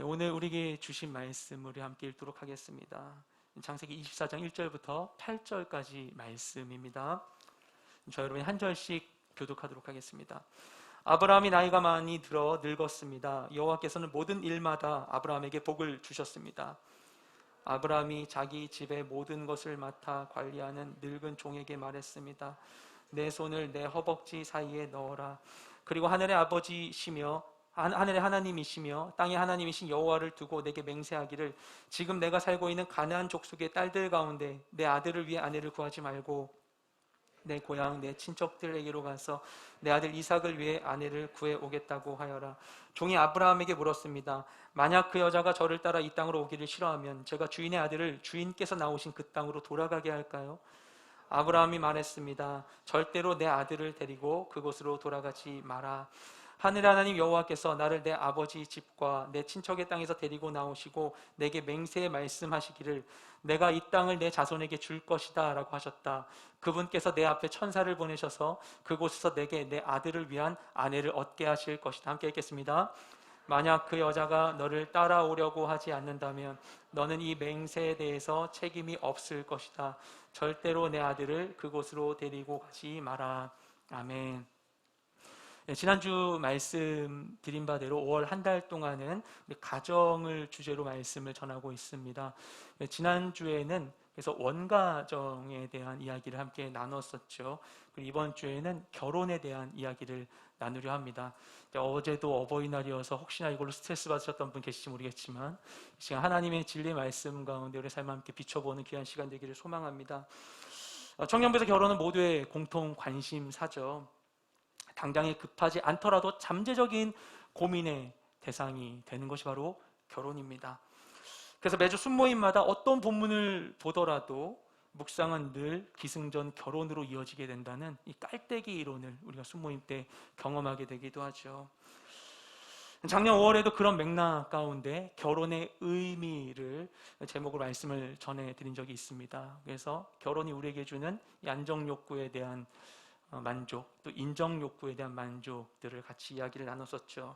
오늘 우리에게 주신 말씀 우리 함께 읽도록 하겠습니다. 창세기 24장 1절부터 8절까지 말씀입니다. 저 여러분이 한 절씩 교독하도록 하겠습니다. 아브라함이 나이가 많이 들어 늙었습니다. 여호와께서는 모든 일마다 아브라함에게 복을 주셨습니다. 아브라함이 자기 집의 모든 것을 맡아 관리하는 늙은 종에게 말했습니다. 내 손을 내 허벅지 사이에 넣어라. 그리고 하늘의 하나님이시며 땅의 하나님이신 여호와를 두고 내게 맹세하기를, 지금 내가 살고 있는 가나안 족속의 딸들 가운데 내 아들을 위해 아내를 구하지 말고 내 고향 내 친척들에게로 가서 내 아들 이삭을 위해 아내를 구해 오겠다고 하여라. 종이 아브라함에게 물었습니다. 만약 그 여자가 저를 따라 이 땅으로 오기를 싫어하면 제가 주인의 아들을 주인께서 나오신 그 땅으로 돌아가게 할까요? 아브라함이 말했습니다. 절대로 내 아들을 데리고 그곳으로 돌아가지 마라. 하늘 하나님 여호와께서 나를 내 아버지 집과 내 친척의 땅에서 데리고 나오시고 내게 맹세에 말씀하시기를, 내가 이 땅을 내 자손에게 줄 것이다 라고 하셨다. 그분께서 내 앞에 천사를 보내셔서 그곳에서 내게 내 아들을 위한 아내를 얻게 하실 것이다. 함께 읽겠습니다. 만약 그 여자가 너를 따라오려고 하지 않는다면 너는 이 맹세에 대해서 책임이 없을 것이다. 절대로 내 아들을 그곳으로 데리고 가지 마라. 아멘. 지난주 말씀드린 바대로 5월 한 달 동안은 가정을 주제로 말씀을 전하고 있습니다. 지난주에는 그래서 원가정에 대한 이야기를 함께 나눴었죠. 그리고 이번 주에는 결혼에 대한 이야기를 나누려 합니다. 어제도 어버이날이어서 혹시나 이걸로 스트레스 받으셨던 분 계실지 모르겠지만, 이 시간 하나님의 진리 말씀 가운데 우리 삶을 함께 비춰보는 귀한 시간 되기를 소망합니다. 청년부에서 결혼은 모두의 공통 관심사죠. 당장에 급하지 않더라도 잠재적인 고민의 대상이 되는 것이 바로 결혼입니다. 그래서 매주 순모임마다 어떤 본문을 보더라도 묵상은 늘 기승전 결혼으로 이어지게 된다는 이 깔때기 이론을 우리가 순모임 때 경험하게 되기도 하죠. 작년 5월에도 그런 맥락 가운데 결혼의 의미를 제목으로 말씀을 전해드린 적이 있습니다. 그래서 결혼이 우리에게 주는 이 안정 욕구에 대한 만족, 또 인정 욕구에 대한 만족들을 같이 이야기를 나눴었죠.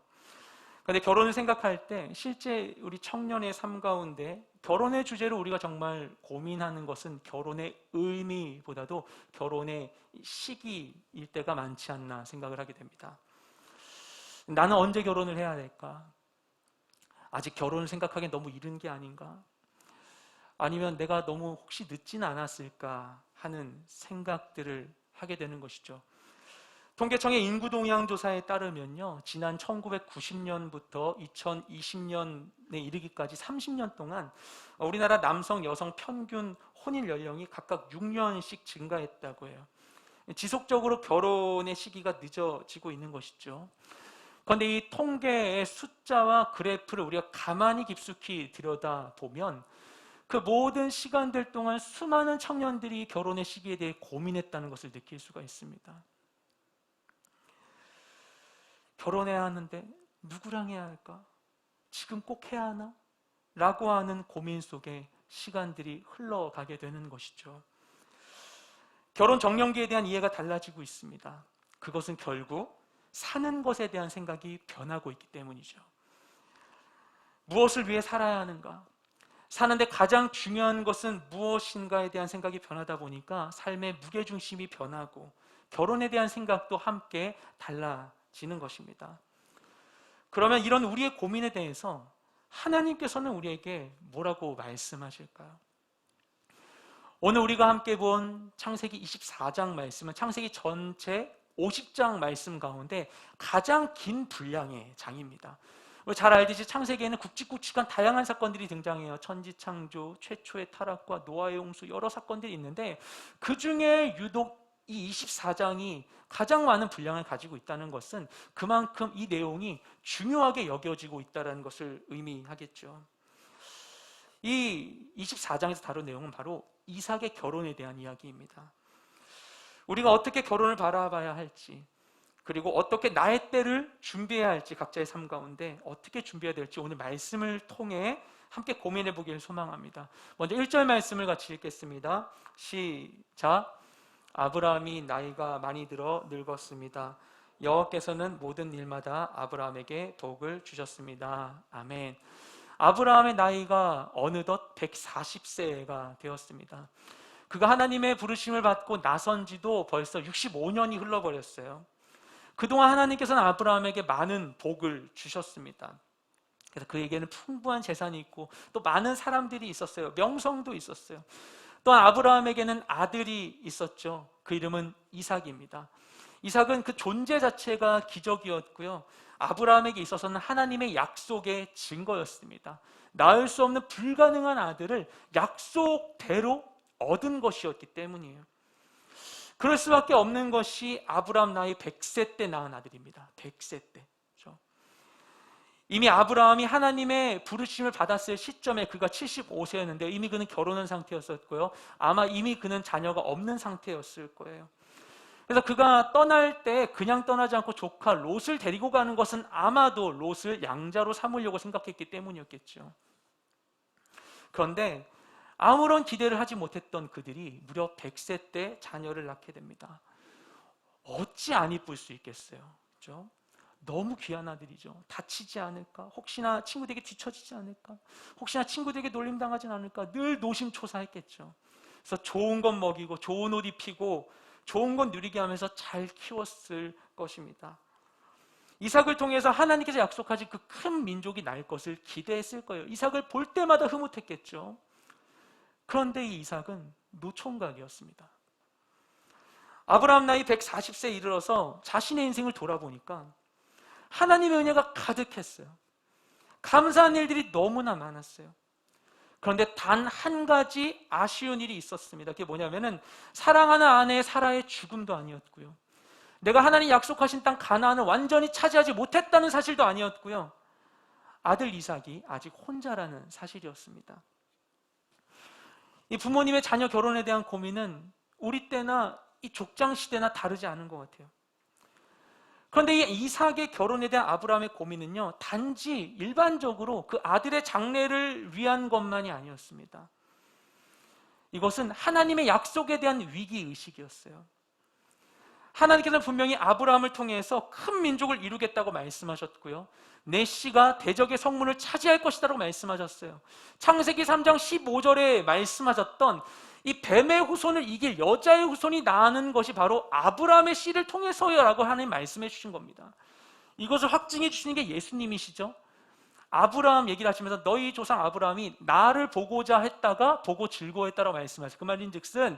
그런데 결혼을 생각할 때 실제 우리 청년의 삶 가운데 결혼의 주제로 우리가 정말 고민하는 것은 결혼의 의미보다도 결혼의 시기일 때가 많지 않나 생각을 하게 됩니다. 나는 언제 결혼을 해야 될까? 아직 결혼을 생각하기엔 너무 이른 게 아닌가? 아니면 내가 너무 혹시 늦지는 않았을까 하는 생각들을 하게 되는 것이죠. 통계청의 인구동향조사에 따르면요, 지난 1990년부터 2020년에 이르기까지 30년 동안 우리나라 남성, 여성 평균 혼인 연령이 각각 6년씩 증가했다고 해요. 지속적으로 결혼의 시기가 늦어지고 있는 것이죠. 그런데 이 통계의 숫자와 그래프를 우리가 가만히 깊숙이 들여다보면 그 모든 시간들 동안 수많은 청년들이 결혼의 시기에 대해 고민했다는 것을 느낄 수가 있습니다. 결혼해야 하는데 누구랑 해야 할까? 지금 꼭 해야 하나? 라고 하는 고민 속에 시간들이 흘러가게 되는 것이죠. 결혼 정년기에 대한 이해가 달라지고 있습니다. 그것은 결국 사는 것에 대한 생각이 변하고 있기 때문이죠. 무엇을 위해 살아야 하는가? 사는데 가장 중요한 것은 무엇인가에 대한 생각이 변하다 보니까 삶의 무게중심이 변하고 결혼에 대한 생각도 함께 달라지는 것입니다. 그러면 이런 우리의 고민에 대해서 하나님께서는 우리에게 뭐라고 말씀하실까요? 오늘 우리가 함께 본 창세기 24장 말씀은 창세기 전체 50장 말씀 가운데 가장 긴 분량의 장입니다. 잘 알듯이 창세기에는 굵직굵직한 다양한 사건들이 등장해요. 천지창조, 최초의 타락과 노아의 홍수, 여러 사건들이 있는데 그 중에 유독 이 24장이 가장 많은 분량을 가지고 있다는 것은 그만큼 이 내용이 중요하게 여겨지고 있다는 것을 의미하겠죠. 이 24장에서 다룬 내용은 바로 이삭의 결혼에 대한 이야기입니다. 우리가 어떻게 결혼을 바라봐야 할지, 그리고 어떻게 나의 때를 준비해야 할지, 각자의 삶 가운데 어떻게 준비해야 될지 오늘 말씀을 통해 함께 고민해 보기를 소망합니다. 먼저 1절 말씀을 같이 읽겠습니다. 시작. 아브라함이 나이가 많이 들어 늙었습니다. 여호와께서는 모든 일마다 아브라함에게 복을 주셨습니다. 아멘. 아브라함의 나이가 어느덧 140세가 되었습니다. 그가 하나님의 부르심을 받고 나선 지도 벌써 65년이 흘러버렸어요. 그동안 하나님께서는 아브라함에게 많은 복을 주셨습니다. 그래서 그에게는 풍부한 재산이 있고 또 많은 사람들이 있었어요. 명성도 있었어요. 또한 아브라함에게는 아들이 있었죠. 그 이름은 이삭입니다. 이삭은 그 존재 자체가 기적이었고요. 아브라함에게 있어서는 하나님의 약속의 증거였습니다. 낳을 수 없는 불가능한 아들을 약속대로 얻은 것이었기 때문이에요. 그럴 수밖에 없는 것이 아브라함 나이 100세 때 낳은 아들입니다. 100세 때. 이미 아브라함이 하나님의 부르심을 받았을 시점에 그가 75세였는데 이미 그는 결혼한 상태였었고요. 아마 이미 그는 자녀가 없는 상태였을 거예요. 그래서 그가 떠날 때 그냥 떠나지 않고 조카 롯을 데리고 가는 것은 아마도 롯을 양자로 삼으려고 생각했기 때문이었겠죠. 그런데 아무런 기대를 하지 못했던 그들이 무려 100세 때 자녀를 낳게 됩니다. 어찌 안 이쁠 수 있겠어요? 그렇죠? 너무 귀한 아들이죠. 다치지 않을까? 혹시나 친구들에게 뒤처지지 않을까? 혹시나 친구들에게 놀림당하진 않을까? 늘 노심초사했겠죠. 그래서 좋은 것 먹이고 좋은 옷 입히고 좋은 것 누리게 하면서 잘 키웠을 것입니다. 이삭을 통해서 하나님께서 약속하신 그 큰 민족이 날 것을 기대했을 거예요. 이삭을 볼 때마다 흐뭇했겠죠. 그런데 이 이삭은 노총각이었습니다. 아브라함 나이 140세에 이르러서 자신의 인생을 돌아보니까 하나님의 은혜가 가득했어요. 감사한 일들이 너무나 많았어요. 그런데 단 한 가지 아쉬운 일이 있었습니다. 그게 뭐냐면은 사랑하는 아내 사라의 죽음도 아니었고요. 내가 하나님 약속하신 땅 가나안을 완전히 차지하지 못했다는 사실도 아니었고요. 아들 이삭이 아직 혼자라는 사실이었습니다. 이 부모님의 자녀 결혼에 대한 고민은 우리 때나 이 족장 시대나 다르지 않은 것 같아요. 그런데 이 이삭의 결혼에 대한 아브라함의 고민은요, 단지 일반적으로 그 아들의 장래를 위한 것만이 아니었습니다. 이것은 하나님의 약속에 대한 위기의식이었어요. 하나님께서는 분명히 아브라함을 통해서 큰 민족을 이루겠다고 말씀하셨고요, 내 씨가 대적의 성문을 차지할 것이라고 말씀하셨어요. 창세기 3장 15절에 말씀하셨던 이 뱀의 후손을 이길 여자의 후손이 나는 것이 바로 아브라함의 씨를 통해서라고 하나님 말씀해 주신 겁니다. 이것을 확증해 주시는 게 예수님이시죠. 아브라함 얘기를 하시면서 너희 조상 아브라함이 나를 보고자 했다가 보고 즐거워했다라고 말씀하세요. 그 말인즉슨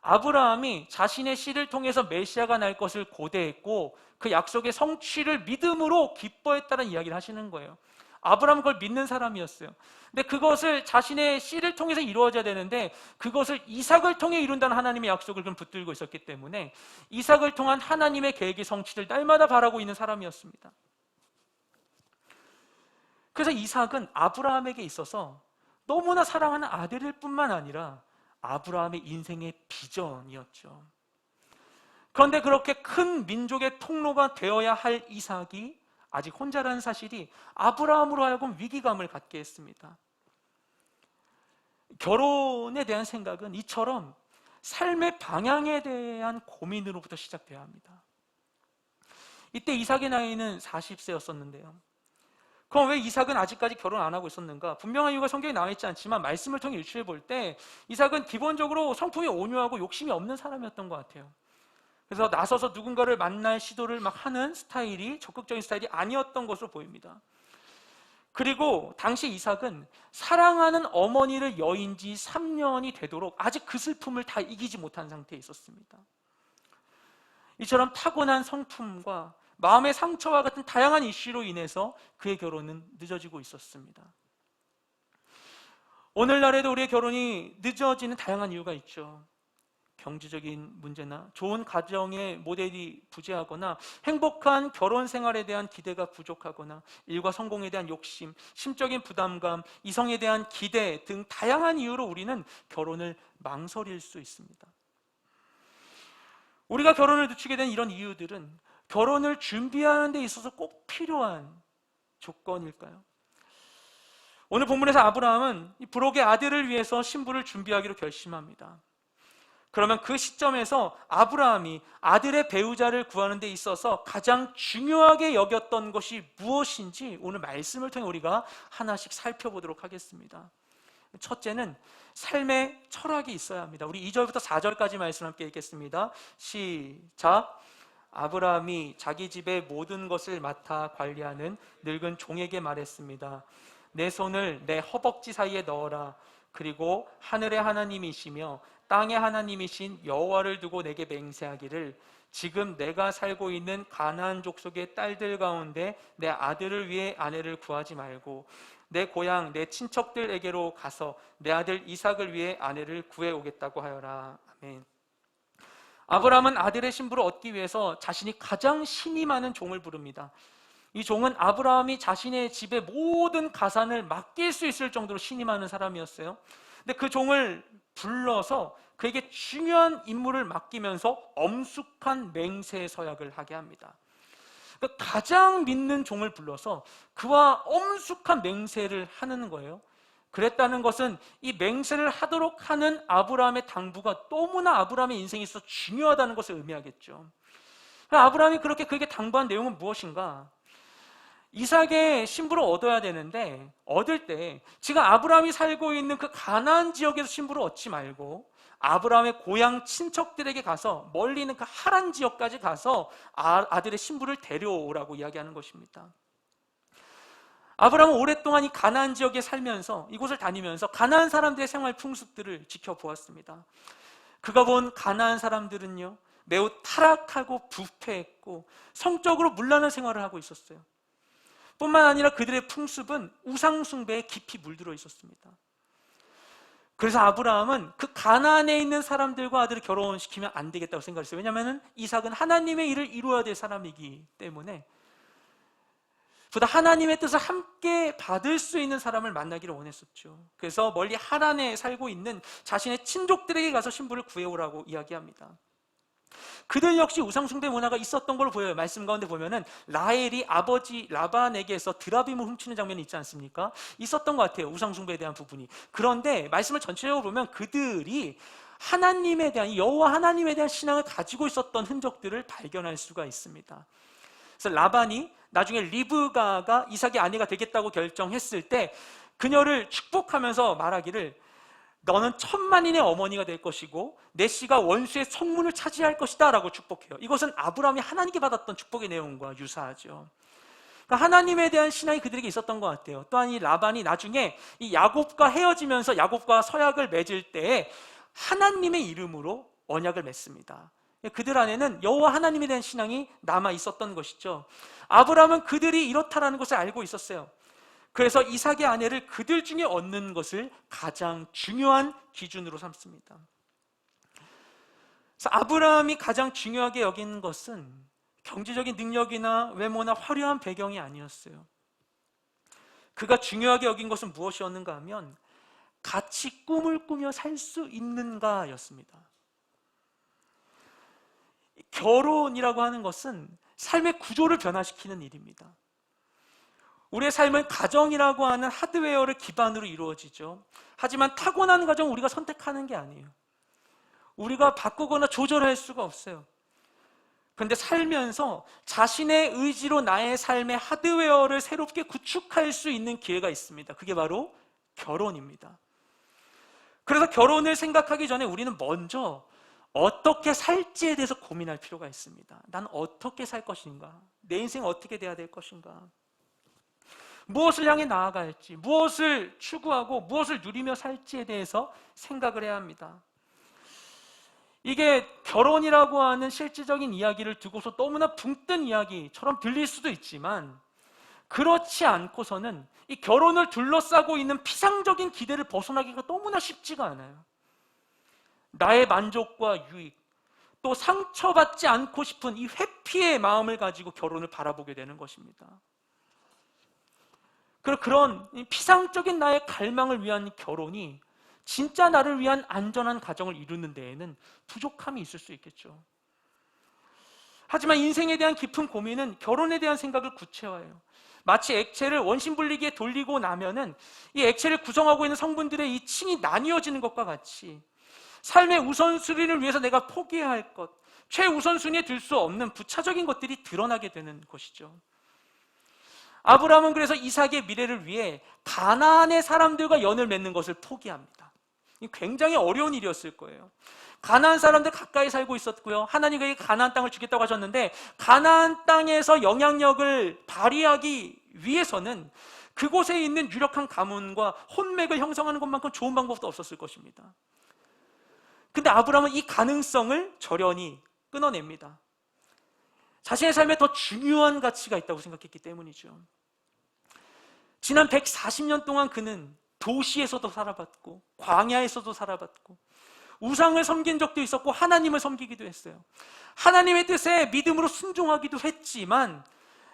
아브라함이 자신의 씨를 통해서 메시아가 날 것을 고대했고 그 약속의 성취를 믿음으로 기뻐했다는 이야기를 하시는 거예요. 아브라함은 그걸 믿는 사람이었어요. 근데 그것을 자신의 씨를 통해서 이루어져야 되는데 그것을 이삭을 통해 이룬다는 하나님의 약속을 그럼 붙들고 있었기 때문에 이삭을 통한 하나님의 계획의 성취를 날마다 바라고 있는 사람이었습니다. 그래서 이삭은 아브라함에게 있어서 너무나 사랑하는 아들일 뿐만 아니라 아브라함의 인생의 비전이었죠. 그런데 그렇게 큰 민족의 통로가 되어야 할 이삭이 아직 혼자라는 사실이 아브라함으로 하여금 위기감을 갖게 했습니다. 결혼에 대한 생각은 이처럼 삶의 방향에 대한 고민으로부터 시작돼야 합니다. 이때 이삭의 나이는 40세였었는데요. 그럼 왜 이삭은 아직까지 결혼 안 하고 있었는가? 분명한 이유가 성경에 나와 있지 않지만 말씀을 통해 유추해 볼 때 이삭은 기본적으로 성품이 온유하고 욕심이 없는 사람이었던 것 같아요. 그래서 나서서 누군가를 만날 시도를 막 하는 스타일이 적극적인 스타일이 아니었던 것으로 보입니다. 그리고 당시 이삭은 사랑하는 어머니를 여인 지 3년이 되도록 아직 그 슬픔을 다 이기지 못한 상태에 있었습니다. 이처럼 타고난 성품과 마음의 상처와 같은 다양한 이슈로 인해서 그의 결혼은 늦어지고 있었습니다. 오늘날에도 우리의 결혼이 늦어지는 다양한 이유가 있죠. 경제적인 문제나 좋은 가정의 모델이 부재하거나 행복한 결혼 생활에 대한 기대가 부족하거나 일과 성공에 대한 욕심, 심적인 부담감, 이성에 대한 기대 등 다양한 이유로 우리는 결혼을 망설일 수 있습니다. 우리가 결혼을 늦추게 된 이런 이유들은 결혼을 준비하는 데 있어서 꼭 필요한 조건일까요? 오늘 본문에서 아브라함은 이 부록의 아들을 위해서 신부를 준비하기로 결심합니다. 그러면 그 시점에서 아브라함이 아들의 배우자를 구하는 데 있어서 가장 중요하게 여겼던 것이 무엇인지 오늘 말씀을 통해 우리가 하나씩 살펴보도록 하겠습니다. 첫째는 삶의 철학이 있어야 합니다. 우리 2절부터 4절까지 말씀 함께 읽겠습니다. 시작. 아브라함이 자기 집의 모든 것을 맡아 관리하는 늙은 종에게 말했습니다. 내 손을 내 허벅지 사이에 넣어라. 그리고 하늘의 하나님이시며 땅의 하나님이신 여호와를 두고 내게 맹세하기를 지금 내가 살고 있는 가나안 족속의 딸들 가운데 내 아들을 위해 아내를 구하지 말고 내 고향 내 친척들에게로 가서 내 아들 이삭을 위해 아내를 구해오겠다고 하여라. 아멘. 아브라함은 아들의 신부를 얻기 위해서 자신이 가장 신이 많은 종을 부릅니다. 이 종은 아브라함이 자신의 집의 모든 가산을 맡길 수 있을 정도로 신이 많은 사람이었어요. 근데 그 종을 불러서 그에게 중요한 임무를 맡기면서 엄숙한 맹세 서약을 하게 합니다. 그러니까 가장 믿는 종을 불러서 그와 엄숙한 맹세를 하는 거예요. 그랬다는 것은 이 맹세를 하도록 하는 아브라함의 당부가 너무나 아브라함의 인생에 있어서 중요하다는 것을 의미하겠죠. 아브라함이 그렇게 그에게 당부한 내용은 무엇인가? 이삭의 신부를 얻어야 되는데 얻을 때 지금 아브라함이 살고 있는 그 가나안 지역에서 신부를 얻지 말고 아브라함의 고향 친척들에게 가서 멀리 있는 그 하란 지역까지 가서 아들의 신부를 데려오라고 이야기하는 것입니다. 아브라함은 오랫동안 이 가나안 지역에 살면서 이곳을 다니면서 가나안 사람들의 생활 풍습들을 지켜보았습니다. 그가 본 가나안 사람들은요 매우 타락하고 부패했고 성적으로 문란한 생활을 하고 있었어요. 뿐만 아니라 그들의 풍습은 우상 숭배에 깊이 물들어 있었습니다. 그래서 아브라함은 그 가나안에 있는 사람들과 아들을 결혼시키면 안 되겠다고 생각했어요. 왜냐하면 이삭은 하나님의 일을 이루어야 될 사람이기 때문에 보다 하나님의 뜻을 함께 받을 수 있는 사람을 만나기를 원했었죠. 그래서 멀리 하란에 살고 있는 자신의 친족들에게 가서 신부를 구해오라고 이야기합니다. 그들 역시 우상숭배 문화가 있었던 걸로 보여요. 말씀 가운데 보면은 라헬이 아버지 라반에게서 드라빔을 훔치는 장면이 있지 않습니까? 있었던 것 같아요. 우상숭배에 대한 부분이. 그런데 말씀을 전체적으로 보면 그들이 하나님에 대한 여호와 하나님에 대한 신앙을 가지고 있었던 흔적들을 발견할 수가 있습니다. 그래서 라반이 나중에 리브가가 이삭의 아내가 되겠다고 결정했을 때 그녀를 축복하면서 말하기를 너는 천만인의 어머니가 될 것이고 내 씨가 원수의 성문을 차지할 것이다 라고 축복해요. 이것은 아브라함이 하나님께 받았던 축복의 내용과 유사하죠. 그러니까 하나님에 대한 신앙이 그들에게 있었던 것 같아요. 또한 이 라반이 나중에 이 야곱과 헤어지면서 야곱과 서약을 맺을 때 하나님의 이름으로 언약을 맺습니다. 그들 안에는 여호와 하나님에 대한 신앙이 남아 있었던 것이죠. 아브라함은 그들이 이렇다라는 것을 알고 있었어요. 그래서 이삭의 아내를 그들 중에 얻는 것을 가장 중요한 기준으로 삼습니다. 그래서 아브라함이 가장 중요하게 여긴 것은 경제적인 능력이나 외모나 화려한 배경이 아니었어요. 그가 중요하게 여긴 것은 무엇이었는가 하면 같이 꿈을 꾸며 살 수 있는가였습니다. 결혼이라고 하는 것은 삶의 구조를 변화시키는 일입니다. 우리의 삶은 가정이라고 하는 하드웨어를 기반으로 이루어지죠. 하지만 타고난 가정은 우리가 선택하는 게 아니에요. 우리가 바꾸거나 조절할 수가 없어요. 그런데 살면서 자신의 의지로 나의 삶의 하드웨어를 새롭게 구축할 수 있는 기회가 있습니다. 그게 바로 결혼입니다. 그래서 결혼을 생각하기 전에 우리는 먼저 어떻게 살지에 대해서 고민할 필요가 있습니다. 난 어떻게 살 것인가? 내 인생 어떻게 돼야 될 것인가? 무엇을 향해 나아갈지, 무엇을 추구하고 무엇을 누리며 살지에 대해서 생각을 해야 합니다. 이게 결혼이라고 하는 실질적인 이야기를 두고서 너무나 붕뜬 이야기처럼 들릴 수도 있지만 그렇지 않고서는 이 결혼을 둘러싸고 있는 피상적인 기대를 벗어나기가 너무나 쉽지가 않아요. 나의 만족과 유익, 또 상처받지 않고 싶은 이 회피의 마음을 가지고 결혼을 바라보게 되는 것입니다. 그런 피상적인 나의 갈망을 위한 결혼이 진짜 나를 위한 안전한 가정을 이루는 데에는 부족함이 있을 수 있겠죠. 하지만 인생에 대한 깊은 고민은 결혼에 대한 생각을 구체화해요. 마치 액체를 원심분리기에 돌리고 나면은 이 액체를 구성하고 있는 성분들의 이 층이 나뉘어지는 것과 같이 삶의 우선순위를 위해서 내가 포기해야 할 것, 최우선순위에 들 수 없는 부차적인 것들이 드러나게 되는 것이죠. 아브라함은 그래서 이삭의 미래를 위해 가나안의 사람들과 연을 맺는 것을 포기합니다. 굉장히 어려운 일이었을 거예요. 가나안 사람들 가까이 살고 있었고요. 하나님 그에게 가나안 땅을 주겠다고 하셨는데 가나안 땅에서 영향력을 발휘하기 위해서는 그곳에 있는 유력한 가문과 혼맥을 형성하는 것만큼 좋은 방법도 없었을 것입니다. 근데 아브라함은 이 가능성을 절연히 끊어냅니다. 자신의 삶에 더 중요한 가치가 있다고 생각했기 때문이죠. 지난 140년 동안 그는 도시에서도 살아봤고 광야에서도 살아봤고 우상을 섬긴 적도 있었고 하나님을 섬기기도 했어요. 하나님의 뜻에 믿음으로 순종하기도 했지만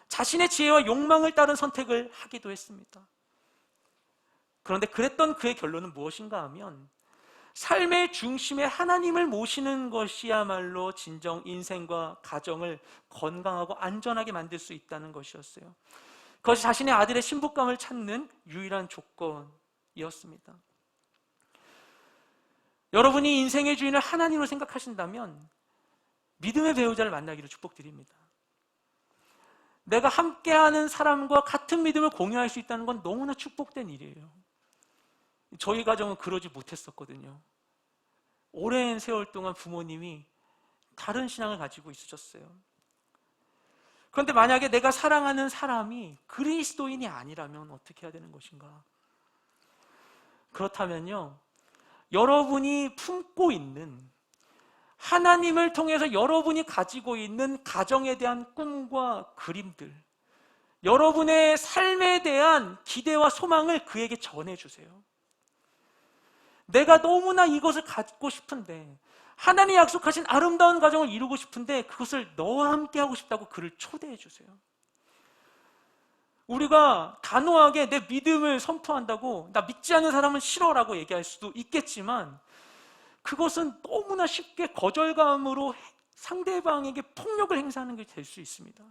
자신의 지혜와 욕망을 따른 선택을 하기도 했습니다. 그런데 그랬던 그의 결론은 무엇인가 하면 삶의 중심에 하나님을 모시는 것이야말로 진정 인생과 가정을 건강하고 안전하게 만들 수 있다는 것이었어요. 그것이 자신의 아들의 신부감을 찾는 유일한 조건이었습니다. 여러분이 인생의 주인을 하나님으로 생각하신다면 믿음의 배우자를 만나기를 축복드립니다. 내가 함께하는 사람과 같은 믿음을 공유할 수 있다는 건 너무나 축복된 일이에요. 저희 가정은 그러지 못했었거든요. 오랜 세월 동안 부모님이 다른 신앙을 가지고 있으셨어요. 그런데 만약에 내가 사랑하는 사람이 그리스도인이 아니라면 어떻게 해야 되는 것인가? 그렇다면요, 여러분이 품고 있는 하나님을 통해서 여러분이 가지고 있는 가정에 대한 꿈과 그림들, 여러분의 삶에 대한 기대와 소망을 그에게 전해주세요. 내가 너무나 이것을 갖고 싶은데, 하나님이 약속하신 아름다운 가정을 이루고 싶은데 그것을 너와 함께 하고 싶다고 그를 초대해 주세요. 우리가 단호하게 내 믿음을 선포한다고 나 믿지 않는 사람은 싫어라고 얘기할 수도 있겠지만 그것은 너무나 쉽게 거절감으로 상대방에게 폭력을 행사하는 게 될 수 있습니다.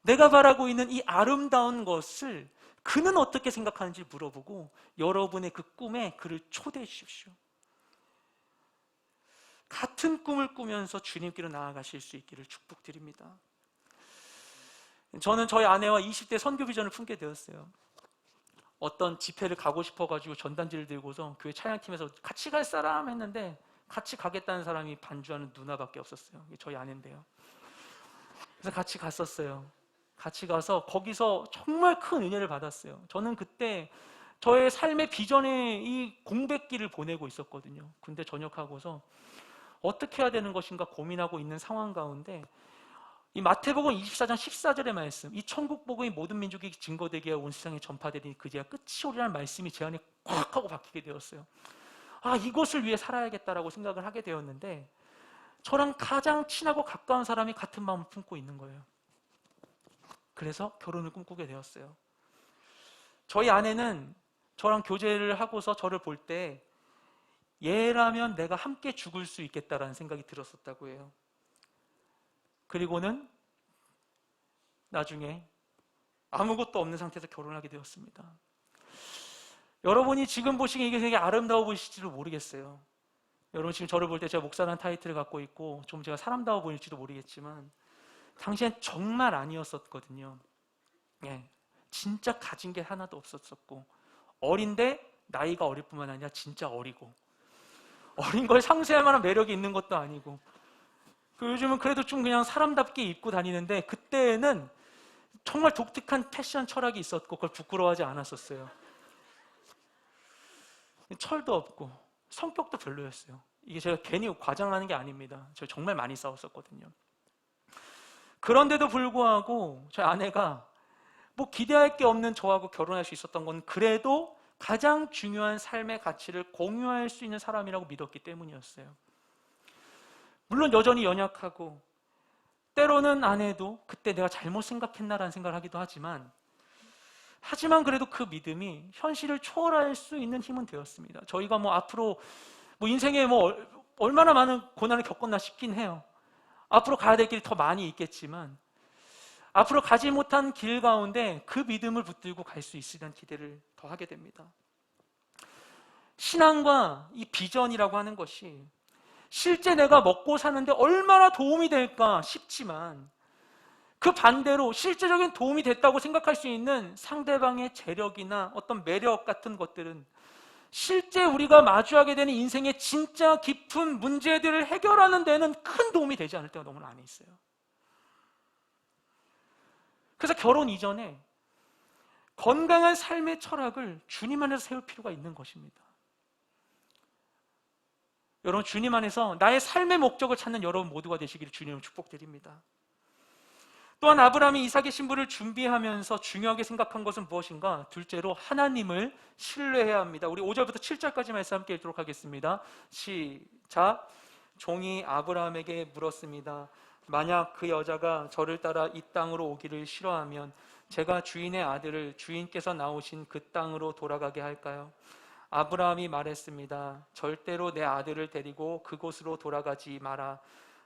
내가 바라고 있는 이 아름다운 것을 그는 어떻게 생각하는지 물어보고 여러분의 그 꿈에 그를 초대해 주십시오. 같은 꿈을 꾸면서 주님께로 나아가실 수 있기를 축복드립니다. 저는 저희 아내와 20대 선교 비전을 품게 되었어요. 어떤 집회를 가고 싶어가지고 전단지를 들고서 교회 찬양팀에서 같이 갈 사람 했는데 같이 가겠다는 사람이 반주하는 누나밖에 없었어요. 저희 아내인데요. 그래서 같이 갔었어요. 같이 가서 거기서 정말 큰 은혜를 받았어요. 저는 그때 저의 삶의 비전에 이 공백기를 보내고 있었거든요. 군대 전역하고서 어떻게 해야 되는 것인가 고민하고 있는 상황 가운데 이 마태복음 24장 14절의 말씀, 이 천국 복음이 모든 민족이 증거되게 하여 온 세상에 전파되리니 그제야 끝이 오리라는 말씀이 제 안에 꽉 하고 박히게 되었어요. 아, 이것을 위해 살아야겠다라고 생각을 하게 되었는데 저랑 가장 친하고 가까운 사람이 같은 마음을 품고 있는 거예요. 그래서 결혼을 꿈꾸게 되었어요. 저희 아내는 저랑 교제를 하고서 저를 볼 때 얘라면 내가 함께 죽을 수 있겠다라는 생각이 들었었다고 해요. 그리고는 나중에 아무것도 없는 상태에서 결혼하게 되었습니다. 여러분이 지금 보시기에 이게 되게 아름다워 보이실지도 모르겠어요. 여러분 지금 저를 볼 때 제가 목사라는 타이틀을 갖고 있고 좀 제가 사람다워 보일지도 모르겠지만 당시엔 정말 아니었었거든요. 예, 진짜 가진 게 하나도 없었었고 어린데 나이가 어릴 뿐만 아니라 진짜 어리고 어린 걸 상쇄할 만한 매력이 있는 것도 아니고 요즘은 그래도 좀 그냥 사람답게 입고 다니는데 그때는 정말 독특한 패션 철학이 있었고 그걸 부끄러워하지 않았었어요. 철도 없고 성격도 별로였어요. 이게 제가 괜히 과장하는 게 아닙니다. 저 정말 많이 싸웠었거든요. 그런데도 불구하고 저희 아내가 뭐 기대할 게 없는 저하고 결혼할 수 있었던 건 그래도 가장 중요한 삶의 가치를 공유할 수 있는 사람이라고 믿었기 때문이었어요. 물론 여전히 연약하고 때로는 아내도 그때 내가 잘못 생각했나라는 생각을 하기도 하지만 그래도 그 믿음이 현실을 초월할 수 있는 힘은 되었습니다. 저희가 뭐 앞으로 뭐 인생에 뭐 얼마나 많은 고난을 겪었나 싶긴 해요. 앞으로 가야 될 길이 더 많이 있겠지만 앞으로 가지 못한 길 가운데 그 믿음을 붙들고 갈 수 있으리라는 기대를 더 하게 됩니다. 신앙과 이 비전이라고 하는 것이 실제 내가 먹고 사는데 얼마나 도움이 될까 싶지만, 그 반대로 실제적인 도움이 됐다고 생각할 수 있는 상대방의 재력이나 어떤 매력 같은 것들은 실제 우리가 마주하게 되는 인생의 진짜 깊은 문제들을 해결하는 데는 큰 도움이 되지 않을 때가 너무 많이 있어요. 그래서 결혼 이전에 건강한 삶의 철학을 주님 안에서 세울 필요가 있는 것입니다. 여러분, 주님 안에서 나의 삶의 목적을 찾는 여러분 모두가 되시기를 주님으로 축복드립니다. 또한 아브라함이 이삭의 신부를 준비하면서 중요하게 생각한 것은 무엇인가? 둘째로 하나님을 신뢰해야 합니다. 우리 5절부터 7절까지 말씀 함께 읽도록 하겠습니다. 시작. 종이 아브라함에게 물었습니다. 만약 그 여자가 저를 따라 이 땅으로 오기를 싫어하면 제가 주인의 아들을 주인께서 나오신 그 땅으로 돌아가게 할까요? 아브라함이 말했습니다. 절대로 내 아들을 데리고 그곳으로 돌아가지 마라.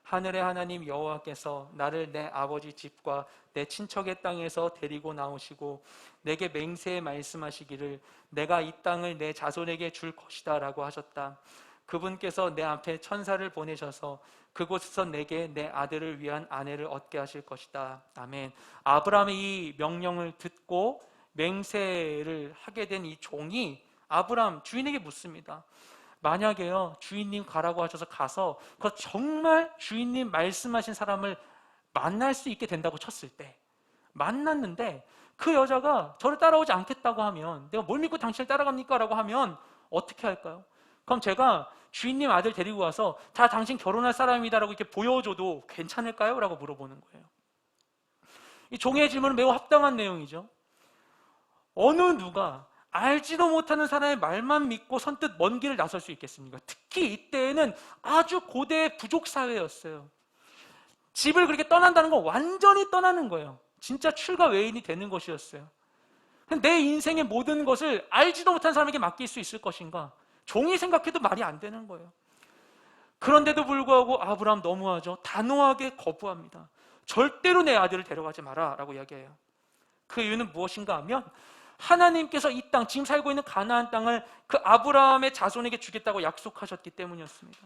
하늘의 하나님 여호와께서 나를 내 아버지 집과 내 친척의 땅에서 데리고 나오시고 내게 맹세해 말씀하시기를 내가 이 땅을 내 자손에게 줄 것이다 라고 하셨다. 그분께서 내 앞에 천사를 보내셔서 그곳에서 내게 내 아들을 위한 아내를 얻게 하실 것이다. 아멘. 아브라함의 이 명령을 듣고 맹세를 하게 된 이 종이 아브라함 주인에게 묻습니다. 만약에요, 주인님 가라고 하셔서 가서 그 정말 주인님 말씀하신 사람을 만날 수 있게 된다고 쳤을 때, 만났는데 그 여자가 저를 따라오지 않겠다고 하면, 내가 뭘 믿고 당신을 따라갑니까? 라고 하면 어떻게 할까요? 그럼 제가 주인님 아들 데리고 와서 다 당신 결혼할 사람이다 라고 이렇게 보여줘도 괜찮을까요? 라고 물어보는 거예요. 이 종의 질문은 매우 합당한 내용이죠. 어느 누가 알지도 못하는 사람의 말만 믿고 선뜻 먼 길을 나설 수 있겠습니까? 특히 이때에는 아주 고대 부족 사회였어요. 집을 그렇게 떠난다는 건 완전히 떠나는 거예요. 진짜 출가 외인이 되는 것이었어요. 내 인생의 모든 것을 알지도 못한 사람에게 맡길 수 있을 것인가? 종이 생각해도 말이 안 되는 거예요. 그런데도 불구하고 아브라함 너무하죠. 단호하게 거부합니다. 절대로 내 아들을 데려가지 마라 라고 이야기해요. 그 이유는 무엇인가 하면 하나님께서 이 땅, 지금 살고 있는 가나안 땅을 그 아브라함의 자손에게 주겠다고 약속하셨기 때문이었습니다.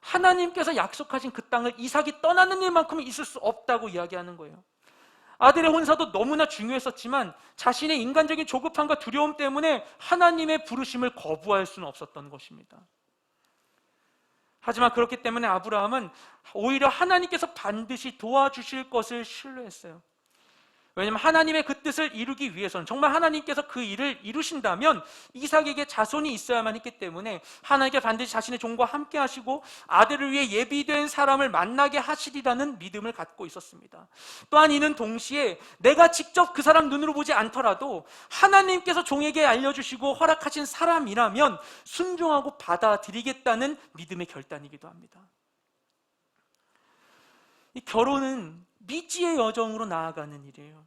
하나님께서 약속하신 그 땅을 이삭이 떠나는 일만큼은 있을 수 없다고 이야기하는 거예요. 아들의 혼사도 너무나 중요했었지만 자신의 인간적인 조급함과 두려움 때문에 하나님의 부르심을 거부할 수는 없었던 것입니다. 하지만 그렇기 때문에 아브라함은 오히려 하나님께서 반드시 도와주실 것을 신뢰했어요. 왜냐하면 하나님의 그 뜻을 이루기 위해서는, 정말 하나님께서 그 일을 이루신다면 이삭에게 자손이 있어야만 했기 때문에 하나님께 반드시 자신의 종과 함께 하시고 아들을 위해 예비된 사람을 만나게 하시리라는 믿음을 갖고 있었습니다. 또한 이는 동시에 내가 직접 그 사람 눈으로 보지 않더라도 하나님께서 종에게 알려주시고 허락하신 사람이라면 순종하고 받아들이겠다는 믿음의 결단이기도 합니다. 이 결혼은 미지의 여정으로 나아가는 일이에요.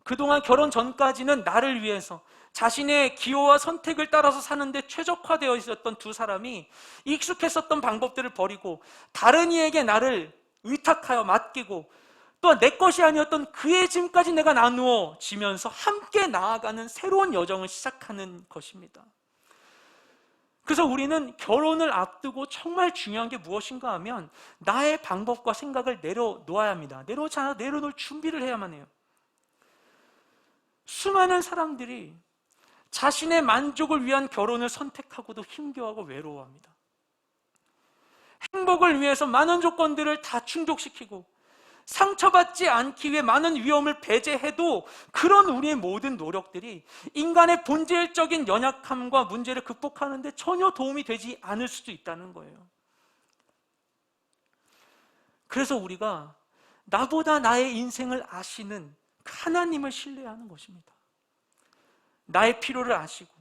그동안 결혼 전까지는 나를 위해서 자신의 기호와 선택을 따라서 사는데 최적화되어 있었던 두 사람이 익숙했었던 방법들을 버리고 다른 이에게 나를 의탁하여 맡기고 또한 내 것이 아니었던 그의 짐까지 내가 나누어 지면서 함께 나아가는 새로운 여정을 시작하는 것입니다. 그래서 우리는 결혼을 앞두고 정말 중요한 게 무엇인가 하면 나의 방법과 생각을 내려놓아야 합니다. 내려놓을 준비를 해야만 해요. 수많은 사람들이 자신의 만족을 위한 결혼을 선택하고도 힘겨워하고 외로워합니다. 행복을 위해서 많은 조건들을 다 충족시키고 상처받지 않기 위해 많은 위험을 배제해도 그런 우리의 모든 노력들이 인간의 본질적인 연약함과 문제를 극복하는 데 전혀 도움이 되지 않을 수도 있다는 거예요. 그래서 우리가 나보다 나의 인생을 아시는 하나님을 신뢰하는 것입니다. 나의 필요를 아시고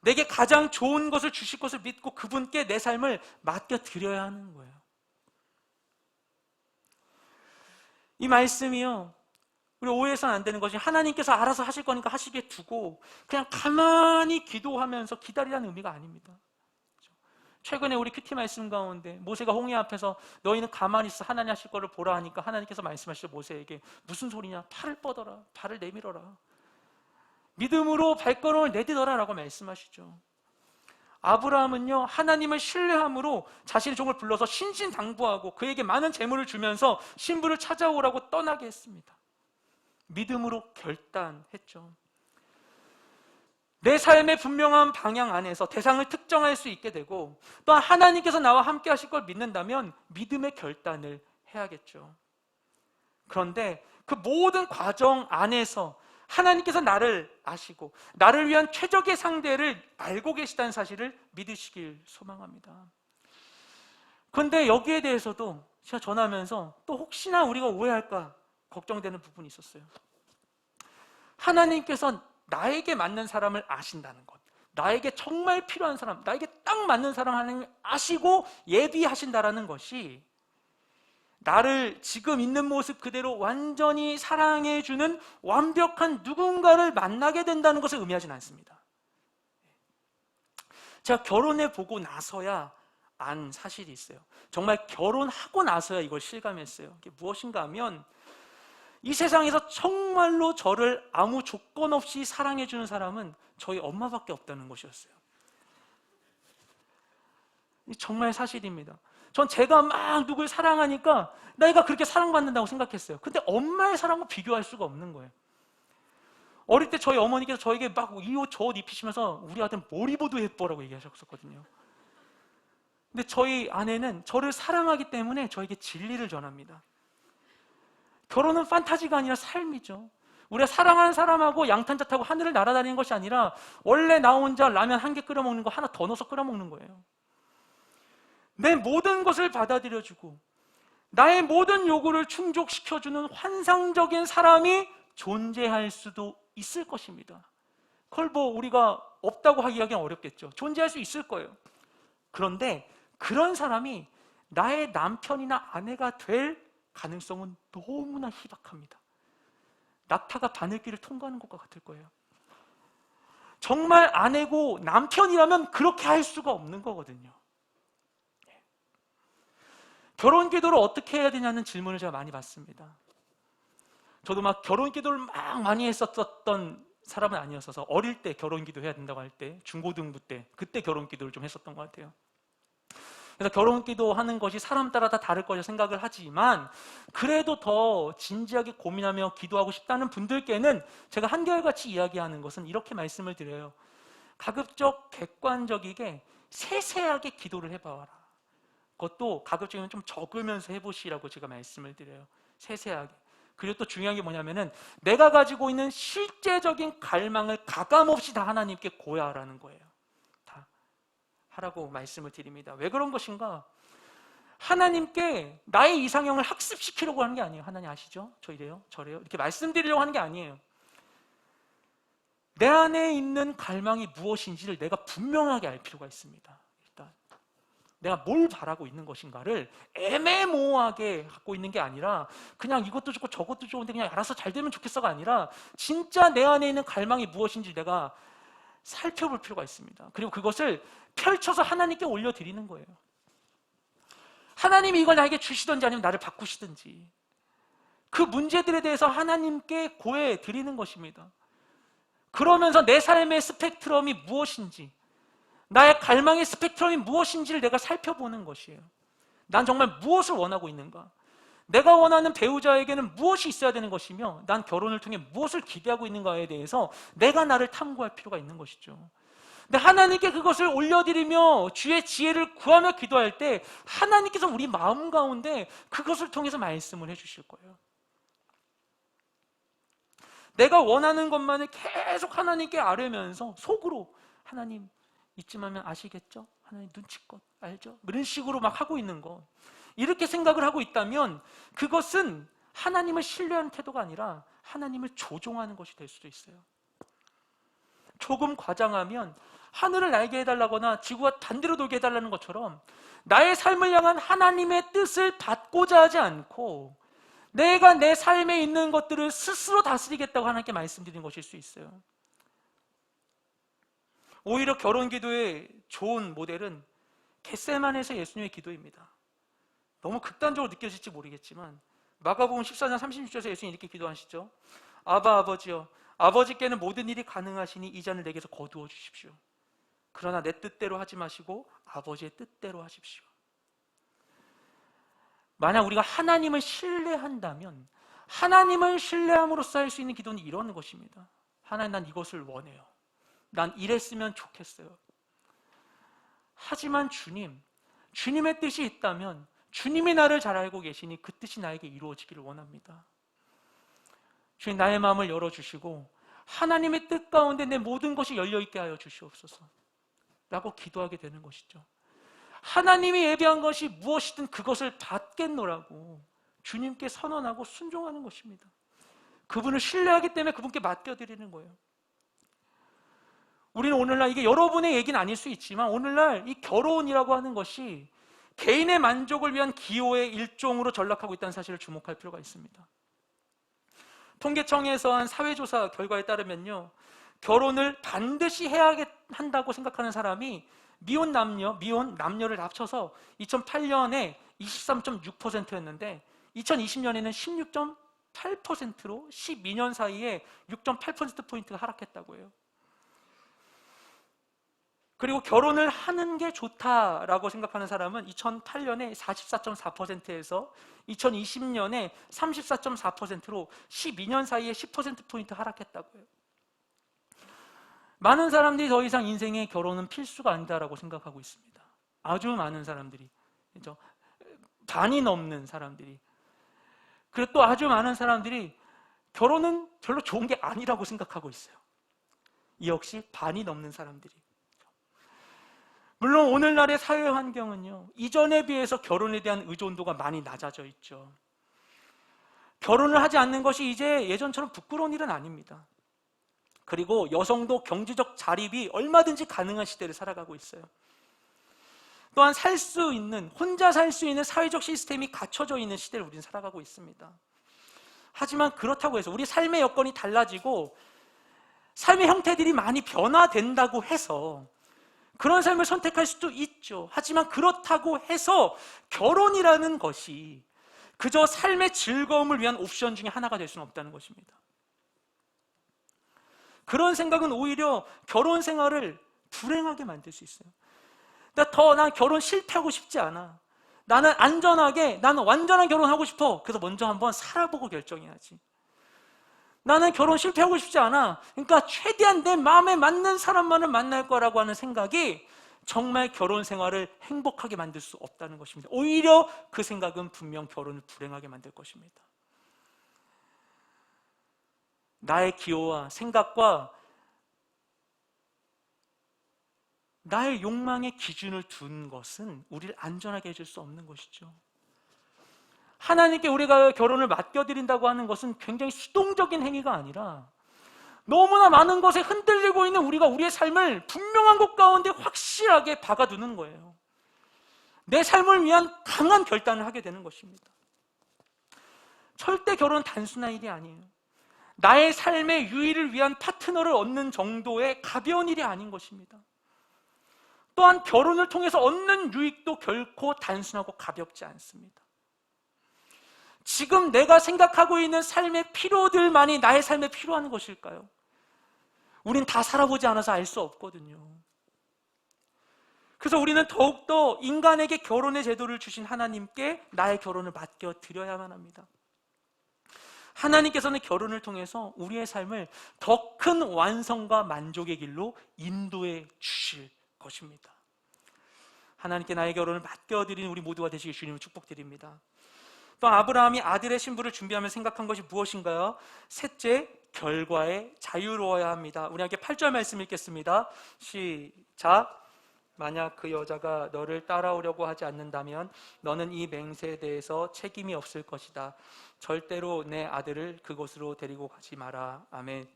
내게 가장 좋은 것을 주실 것을 믿고 그분께 내 삶을 맡겨드려야 하는 거예요. 이 말씀이요, 우리 오해해서는 안 되는 것이 하나님께서 알아서 하실 거니까 하시게 두고 그냥 가만히 기도하면서 기다리라는 의미가 아닙니다. 최근에 우리 큐티 말씀 가운데 모세가 홍해 앞에서 너희는 가만히 있어 하나님 하실 거를 보라 하니까 하나님께서 말씀하시죠. 모세에게 무슨 소리냐, 팔을 뻗어라, 발을 내밀어라. 믿음으로 발걸음을 내딛어라라고 말씀하시죠. 아브라함은요, 하나님을 신뢰함으로 자신의 종을 불러서 신신당부하고 그에게 많은 재물을 주면서 신부를 찾아오라고 떠나게 했습니다. 믿음으로 결단했죠. 내 삶의 분명한 방향 안에서 대상을 특정할 수 있게 되고, 또한 하나님께서 나와 함께 하실 걸 믿는다면 믿음의 결단을 해야겠죠. 그런데 그 모든 과정 안에서 하나님께서 나를 아시고 나를 위한 최적의 상대를 알고 계시다는 사실을 믿으시길 소망합니다. 그런데 여기에 대해서도 제가 전하면서 또 혹시나 우리가 오해할까 걱정되는 부분이 있었어요. 하나님께서 나에게 맞는 사람을 아신다는 것, 나에게 정말 필요한 사람, 나에게 딱 맞는 사람 하나님 아시고 예비하신다라는 것이 나를 지금 있는 모습 그대로 완전히 사랑해주는 완벽한 누군가를 만나게 된다는 것을 의미하진 않습니다. 제가 결혼해 보고 나서야 안 사실이 있어요. 정말 결혼하고 나서야 이걸 실감했어요. 이게 무엇인가 하면 이 세상에서 정말로 저를 아무 조건 없이 사랑해주는 사람은 저희 엄마밖에 없다는 것이었어요. 정말 사실입니다. 전 제가 막 누굴 사랑하니까 내가 그렇게 사랑받는다고 생각했어요. 근데 엄마의 사랑과 비교할 수가 없는 거예요. 어릴 때 저희 어머니께서 저에게 막 이 옷 저 옷 입히시면서 우리 아들 뭘 입어도 예뻐라고 얘기하셨었거든요. 근데 저희 아내는 저를 사랑하기 때문에 저에게 진리를 전합니다. 결혼은 판타지가 아니라 삶이죠. 우리가 사랑하는 사람하고 양탄자 타고 하늘을 날아다니는 것이 아니라 원래 나 혼자 라면 한 개 끓여 먹는 거 하나 더 넣어서 끓여 먹는 거예요. 내 모든 것을 받아들여주고 나의 모든 요구를 충족시켜주는 환상적인 사람이 존재할 수도 있을 것입니다. 그걸 뭐 우리가 없다고 하기는 어렵겠죠. 존재할 수 있을 거예요. 그런데 그런 사람이 나의 남편이나 아내가 될 가능성은 너무나 희박합니다. 낙타가 바늘길을 통과하는 것과 같을 거예요. 정말 아내고 남편이라면 그렇게 할 수가 없는 거거든요. 결혼 기도를 어떻게 해야 되냐는 질문을 제가 많이 받습니다. 저도 막 결혼 기도를 막 많이 했었던 사람은 아니었어서 어릴 때 결혼 기도 해야 된다고 할 때 중고등부 때 그때 결혼 기도를 좀 했었던 것 같아요. 그래서 결혼 기도하는 것이 사람 따라 다 다를 거라 생각을 하지만 그래도 더 진지하게 고민하며 기도하고 싶다는 분들께는 제가 한결같이 이야기하는 것은 이렇게 말씀을 드려요. 가급적 객관적이게 세세하게 기도를 해봐라. 그것도 가급적이면 좀 적으면서 해보시라고 제가 말씀을 드려요. 세세하게. 그리고 또 중요한 게 뭐냐면은 내가 가지고 있는 실제적인 갈망을 가감없이 다 하나님께 고야하라는 거예요. 다 하라고 말씀을 드립니다. 왜 그런 것인가? 하나님께 나의 이상형을 학습시키려고 하는 게 아니에요. 하나님 아시죠? 저 이래요, 저래요 이렇게 말씀드리려고 하는 게 아니에요. 내 안에 있는 갈망이 무엇인지를 내가 분명하게 알 필요가 있습니다. 내가 뭘 바라고 있는 것인가를 애매모호하게 갖고 있는 게 아니라 그냥 이것도 좋고 저것도 좋은데 그냥 알아서 잘 되면 좋겠어가 아니라 진짜 내 안에 있는 갈망이 무엇인지 내가 살펴볼 필요가 있습니다. 그리고 그것을 펼쳐서 하나님께 올려드리는 거예요. 하나님이 이걸 나에게 주시든지 아니면 나를 바꾸시든지 그 문제들에 대해서 하나님께 고해 드리는 것입니다. 그러면서 내 삶의 스펙트럼이 무엇인지 나의 갈망의 스펙트럼이 무엇인지를 내가 살펴보는 것이에요. 난 정말 무엇을 원하고 있는가? 내가 원하는 배우자에게는 무엇이 있어야 되는 것이며 난 결혼을 통해 무엇을 기대하고 있는가에 대해서 내가 나를 탐구할 필요가 있는 것이죠. 근데 하나님께 그것을 올려드리며 주의 지혜를 구하며 기도할 때 하나님께서 우리 마음 가운데 그것을 통해서 말씀을 해주실 거예요. 내가 원하는 것만을 계속 하나님께 아뢰면서 속으로 하나님 이쯤 하면 아시겠죠? 하나님 눈치껏 알죠? 이런 식으로 막 하고 있는 거 이렇게 생각을 하고 있다면 그것은 하나님을 신뢰하는 태도가 아니라 하나님을 조종하는 것이 될 수도 있어요. 조금 과장하면 하늘을 날게 해달라거나 지구가 반대로 돌게 해달라는 것처럼 나의 삶을 향한 하나님의 뜻을 받고자 하지 않고 내가 내 삶에 있는 것들을 스스로 다스리겠다고 하나님께 말씀드린 것일 수 있어요. 오히려 결혼 기도의 좋은 모델은 겟세마네에서 예수님의 기도입니다. 너무 극단적으로 느껴질지 모르겠지만 마가복음 14장 36절에서 예수님이 이렇게 기도하시죠. 아바 아버지여 아버지께는 모든 일이 가능하시니 이 잔을 내게서 거두어 주십시오. 그러나 내 뜻대로 하지 마시고 아버지의 뜻대로 하십시오. 만약 우리가 하나님을 신뢰한다면 하나님을 신뢰함으로써 할 수 있는 기도는 이런 것입니다. 하나님, 난 이것을 원해요. 난 이랬으면 좋겠어요. 하지만 주님의 뜻이 있다면 주님이 나를 잘 알고 계시니 그 뜻이 나에게 이루어지기를 원합니다. 주님, 나의 마음을 열어주시고 하나님의 뜻 가운데 내 모든 것이 열려있게 하여 주시옵소서 라고 기도하게 되는 것이죠. 하나님이 예비한 것이 무엇이든 그것을 받겠노라고 주님께 선언하고 순종하는 것입니다. 그분을 신뢰하기 때문에 그분께 맡겨드리는 거예요. 우리는 오늘날, 이게 여러분의 얘기는 아닐 수 있지만 오늘날 이 결혼이라고 하는 것이 개인의 만족을 위한 기호의 일종으로 전락하고 있다는 사실을 주목할 필요가 있습니다. 통계청에서 한 사회조사 결과에 따르면요, 결혼을 반드시 해야 한다고 생각하는 사람이 미혼 남녀를 합쳐서 2008년에 23.6%였는데 2020년에는 16.8%로 12년 사이에 6.8%포인트가 하락했다고 해요. 그리고 결혼을 하는 게 좋다라고 생각하는 사람은 2008년에 44.4%에서 2020년에 34.4%로 12년 사이에 10%포인트 하락했다고 해요. 많은 사람들이 더 이상 인생에 결혼은 필수가 아니다라고 생각하고 있습니다. 아주 많은 사람들이, 그렇죠? 반이 넘는 사람들이. 그리고 또 아주 많은 사람들이 결혼은 별로 좋은 게 아니라고 생각하고 있어요. 이 역시 반이 넘는 사람들이. 물론 오늘날의 사회 환경은요, 이전에 비해서 결혼에 대한 의존도가 많이 낮아져 있죠. 결혼을 하지 않는 것이 이제 예전처럼 부끄러운 일은 아닙니다. 그리고 여성도 경제적 자립이 얼마든지 가능한 시대를 살아가고 있어요. 또한 혼자 살 수 있는 사회적 시스템이 갖춰져 있는 시대를 우리는 살아가고 있습니다. 하지만 그렇다고 해서 우리 삶의 여건이 달라지고 삶의 형태들이 많이 변화된다고 해서 그런 삶을 선택할 수도 있죠. 하지만 그렇다고 해서 결혼이라는 것이 그저 삶의 즐거움을 위한 옵션 중에 하나가 될 수는 없다는 것입니다. 그런 생각은 오히려 결혼 생활을 불행하게 만들 수 있어요. 난 결혼 실패하고 싶지 않아. 나는 완전한 결혼하고 싶어. 그래서 먼저 한번 살아보고 결정해야지. 나는 결혼 실패하고 싶지 않아. 그러니까 최대한 내 마음에 맞는 사람만을 만날 거라고 하는 생각이 정말 결혼 생활을 행복하게 만들 수 없다는 것입니다. 오히려 그 생각은 분명 결혼을 불행하게 만들 것입니다. 나의 기호와 생각과 나의 욕망의 기준을 둔 것은 우리를 안전하게 해줄 수 없는 것이죠. 하나님께 우리가 결혼을 맡겨드린다고 하는 것은 굉장히 수동적인 행위가 아니라 너무나 많은 것에 흔들리고 있는 우리가 우리의 삶을 분명한 것 가운데 확실하게 박아두는 거예요. 내 삶을 위한 강한 결단을 하게 되는 것입니다. 절대 결혼은 단순한 일이 아니에요. 나의 삶의 유의를 위한 파트너를 얻는 정도의 가벼운 일이 아닌 것입니다. 또한 결혼을 통해서 얻는 유익도 결코 단순하고 가볍지 않습니다. 지금 내가 생각하고 있는 삶의 필요들만이 나의 삶에 필요한 것일까요? 우린 다 살아보지 않아서 알 수 없거든요. 그래서 우리는 더욱더 인간에게 결혼의 제도를 주신 하나님께 나의 결혼을 맡겨드려야만 합니다. 하나님께서는 결혼을 통해서 우리의 삶을 더 큰 완성과 만족의 길로 인도해 주실 것입니다. 하나님께 나의 결혼을 맡겨드리는 우리 모두가 되시길 주님을 축복드립니다. 또 아브라함이 아들의 신부를 준비하며 생각한 것이 무엇인가요? 셋째, 결과에 자유로워야 합니다. 우리 함께 8절 말씀 읽겠습니다. 시작. 만약 그 여자가 너를 따라오려고 하지 않는다면 너는 이 맹세에 대해서 책임이 없을 것이다. 절대로 내 아들을 그곳으로 데리고 가지 마라. 아멘.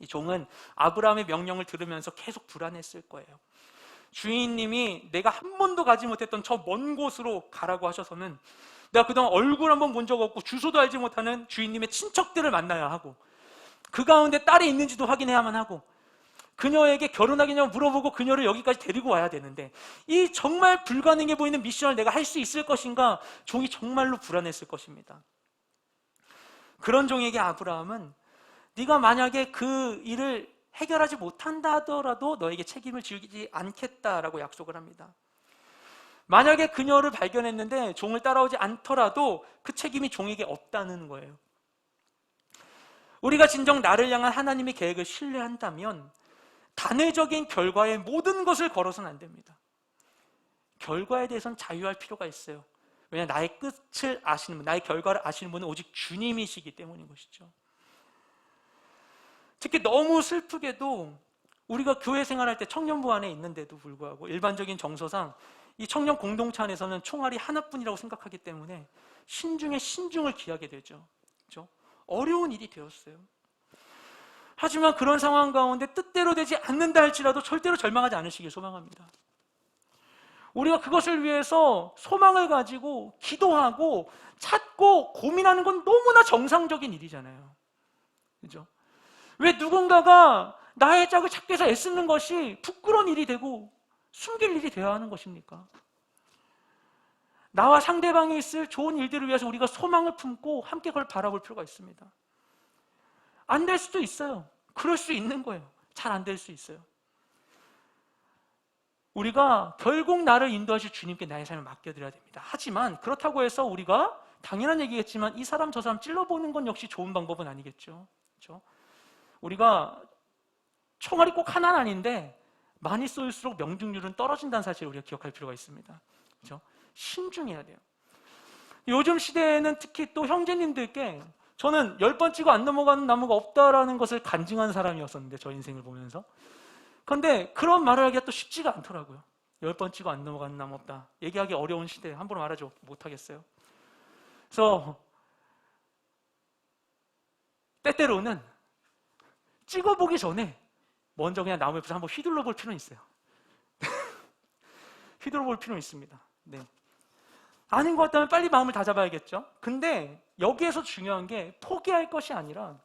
이 종은 아브라함의 명령을 들으면서 계속 불안했을 거예요. 주인님이 내가 한 번도 가지 못했던 저 먼 곳으로 가라고 하셔서는 내가 그동안 얼굴 한번 본 적 없고 주소도 알지 못하는 주인님의 친척들을 만나야 하고 그 가운데 딸이 있는지도 확인해야만 하고 그녀에게 결혼하겠냐고 물어보고 그녀를 여기까지 데리고 와야 되는데 이 정말 불가능해 보이는 미션을 내가 할 수 있을 것인가? 종이 정말로 불안했을 것입니다. 그런 종에게 아브라함은 네가 만약에 그 일을 해결하지 못한다 하더라도 너에게 책임을 지우지 않겠다라고 약속을 합니다. 만약에 그녀를 발견했는데 종을 따라오지 않더라도 그 책임이 종에게 없다는 거예요. 우리가 진정 나를 향한 하나님의 계획을 신뢰한다면 단회적인 결과에 모든 것을 걸어서는 안 됩니다. 결과에 대해서는 자유할 필요가 있어요. 왜냐하면 나의 끝을 아시는 분, 나의 결과를 아시는 분은 오직 주님이시기 때문인 것이죠. 특히 너무 슬프게도 우리가 교회 생활할 때 청년부 안에 있는데도 불구하고 일반적인 정서상 이 청년 공동체 안에서는 총알이 하나뿐이라고 생각하기 때문에 신중에 신중을 기하게 되죠. 그렇죠? 어려운 일이 되었어요. 하지만 그런 상황 가운데 뜻대로 되지 않는다 할지라도 절대로 절망하지 않으시길 소망합니다. 우리가 그것을 위해서 소망을 가지고 기도하고 찾고 고민하는 건 너무나 정상적인 일이잖아요. 그죠? 왜 누군가가 나의 짝을 찾기 위해서 애쓰는 것이 부끄러운 일이 되고 숨길 일이 되어야 하는 것입니까? 나와 상대방이 있을 좋은 일들을 위해서 우리가 소망을 품고 함께 그걸 바라볼 필요가 있습니다. 안 될 수도 있어요. 그럴 수 있는 거예요. 잘 안 될 수 있어요. 우리가 결국 나를 인도하실 주님께 나의 삶을 맡겨드려야 됩니다. 하지만 그렇다고 해서 우리가 당연한 얘기겠지만 이 사람 저 사람 찔러보는 건 역시 좋은 방법은 아니겠죠. 그렇죠? 우리가 총알이 꼭 하나는 아닌데 많이 쏠수록 명중률은 떨어진다는 사실을 우리가 기억할 필요가 있습니다. 그렇죠? 신중해야 돼요. 요즘 시대에는 특히 또 형제님들께 저는 10번 치고 안 넘어가는 나무가 없다라는 것을 간증한 사람이었었는데 저 인생을 보면서 그런데 그런 말을 하기가 또 쉽지가 않더라고요. 10번 치고 안 넘어가는 나무 없다. 얘기하기 어려운 시대에 함부로 말하지 못하겠어요. 그래서 때때로는 찍어보기 전에 먼저 그냥 나무 옆에서 한번 휘둘러 볼 필요는 있어요. 휘둘러 볼 필요는 있습니다. 네. 아닌 것 같다면 빨리 마음을 다잡아야겠죠. 근데 여기에서 중요한 게 포기할 것이 아니라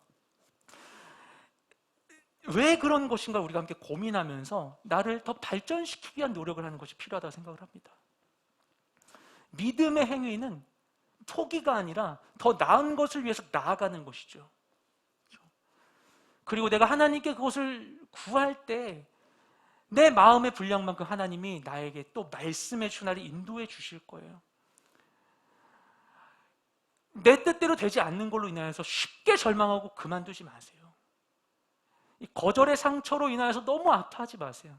왜 그런 것인가 우리가 함께 고민하면서 나를 더 발전시키기 위한 노력을 하는 것이 필요하다고 생각을 합니다. 믿음의 행위는 포기가 아니라 더 나은 것을 위해서 나아가는 것이죠. 그리고 내가 하나님께 그것을 구할 때 내 마음의 분량만큼 하나님이 나에게 또 말씀의 추나를 인도해 주실 거예요. 내 뜻대로 되지 않는 걸로 인하여서 쉽게 절망하고 그만두지 마세요. 이 거절의 상처로 인하여서 너무 아파하지 마세요.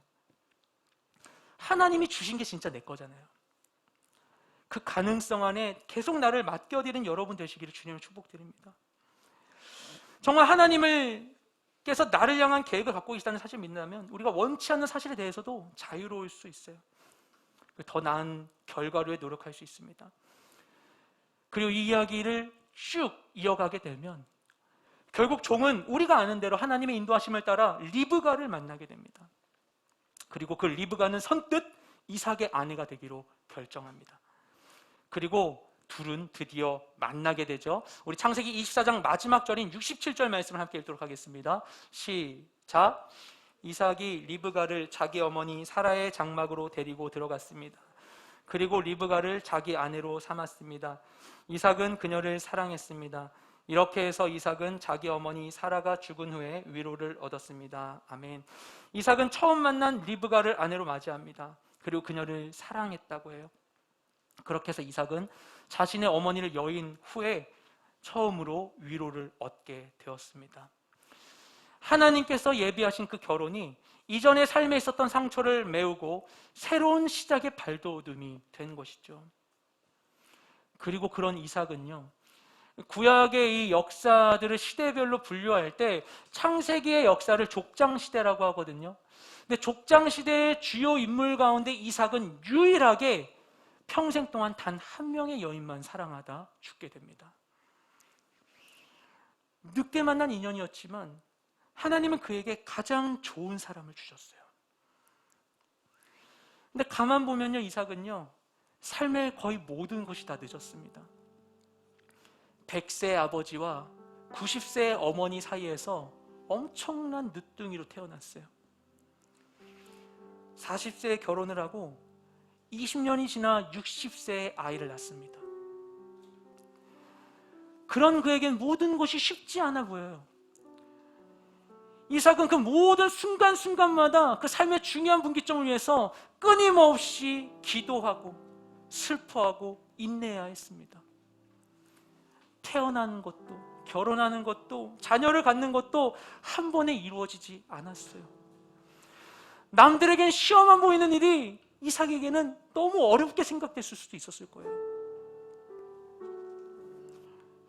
하나님이 주신 게 진짜 내 거잖아요. 그 가능성 안에 계속 나를 맡겨드리는 여러분 되시기를 주님을 축복드립니다. 정말 하나님께서 나를 향한 계획을 갖고 계시다는 사실을 믿는다면 우리가 원치 않는 사실에 대해서도 자유로울 수 있어요. 더 나은 결과를 위해 노력할 수 있습니다. 그리고 이 이야기를 쭉 이어가게 되면 결국 종은 우리가 아는 대로 하나님의 인도하심을 따라 리브가를 만나게 됩니다. 그리고 그 리브가는 선뜻 이삭의 아내가 되기로 결정합니다. 그리고 둘은 드디어 만나게 되죠. 우리 창세기 24장 마지막 절인 67절 말씀을 함께 읽도록 하겠습니다. 시작. 이삭이 리브가를 자기 어머니 사라의 장막으로 데리고 들어갔습니다. 그리고 리브가를 자기 아내로 삼았습니다. 이삭은 그녀를 사랑했습니다. 이렇게 해서 이삭은 자기 어머니 사라가 죽은 후에 위로를 얻었습니다. 아멘. 이삭은 처음 만난 리브가를 아내로 맞이합니다. 그리고 그녀를 사랑했다고 해요. 그렇게 해서 이삭은 자신의 어머니를 여인 후에 처음으로 위로를 얻게 되었습니다. 하나님께서 예비하신 그 결혼이 이전의 삶에 있었던 상처를 메우고 새로운 시작의 발돋움이 된 것이죠. 그리고 그런 이삭은요, 구약의 이 역사들을 시대별로 분류할 때 창세기의 역사를 족장시대라고 하거든요. 근데 족장시대의 주요 인물 가운데 이삭은 유일하게 평생 동안 단 한 명의 여인만 사랑하다 죽게 됩니다. 늦게 만난 인연이었지만 하나님은 그에게 가장 좋은 사람을 주셨어요. 근데 가만 보면요, 이삭은요, 삶의 거의 모든 것이 다 늦었습니다. 100세의 아버지와 90세의 어머니 사이에서 엄청난 늦둥이로 태어났어요. 40세에 결혼을 하고 20년이 지나 60세의 아이를 낳습니다. 그런 그에겐 모든 것이 쉽지 않아 보여요. 이삭은 그 모든 순간순간마다 그 삶의 중요한 분기점을 위해서 끊임없이 기도하고 슬퍼하고 인내해야 했습니다. 태어나는 것도, 결혼하는 것도, 자녀를 갖는 것도 한 번에 이루어지지 않았어요. 남들에겐 시험만 보이는 일이 이삭에게는 너무 어렵게 생각됐을 수도 있었을 거예요.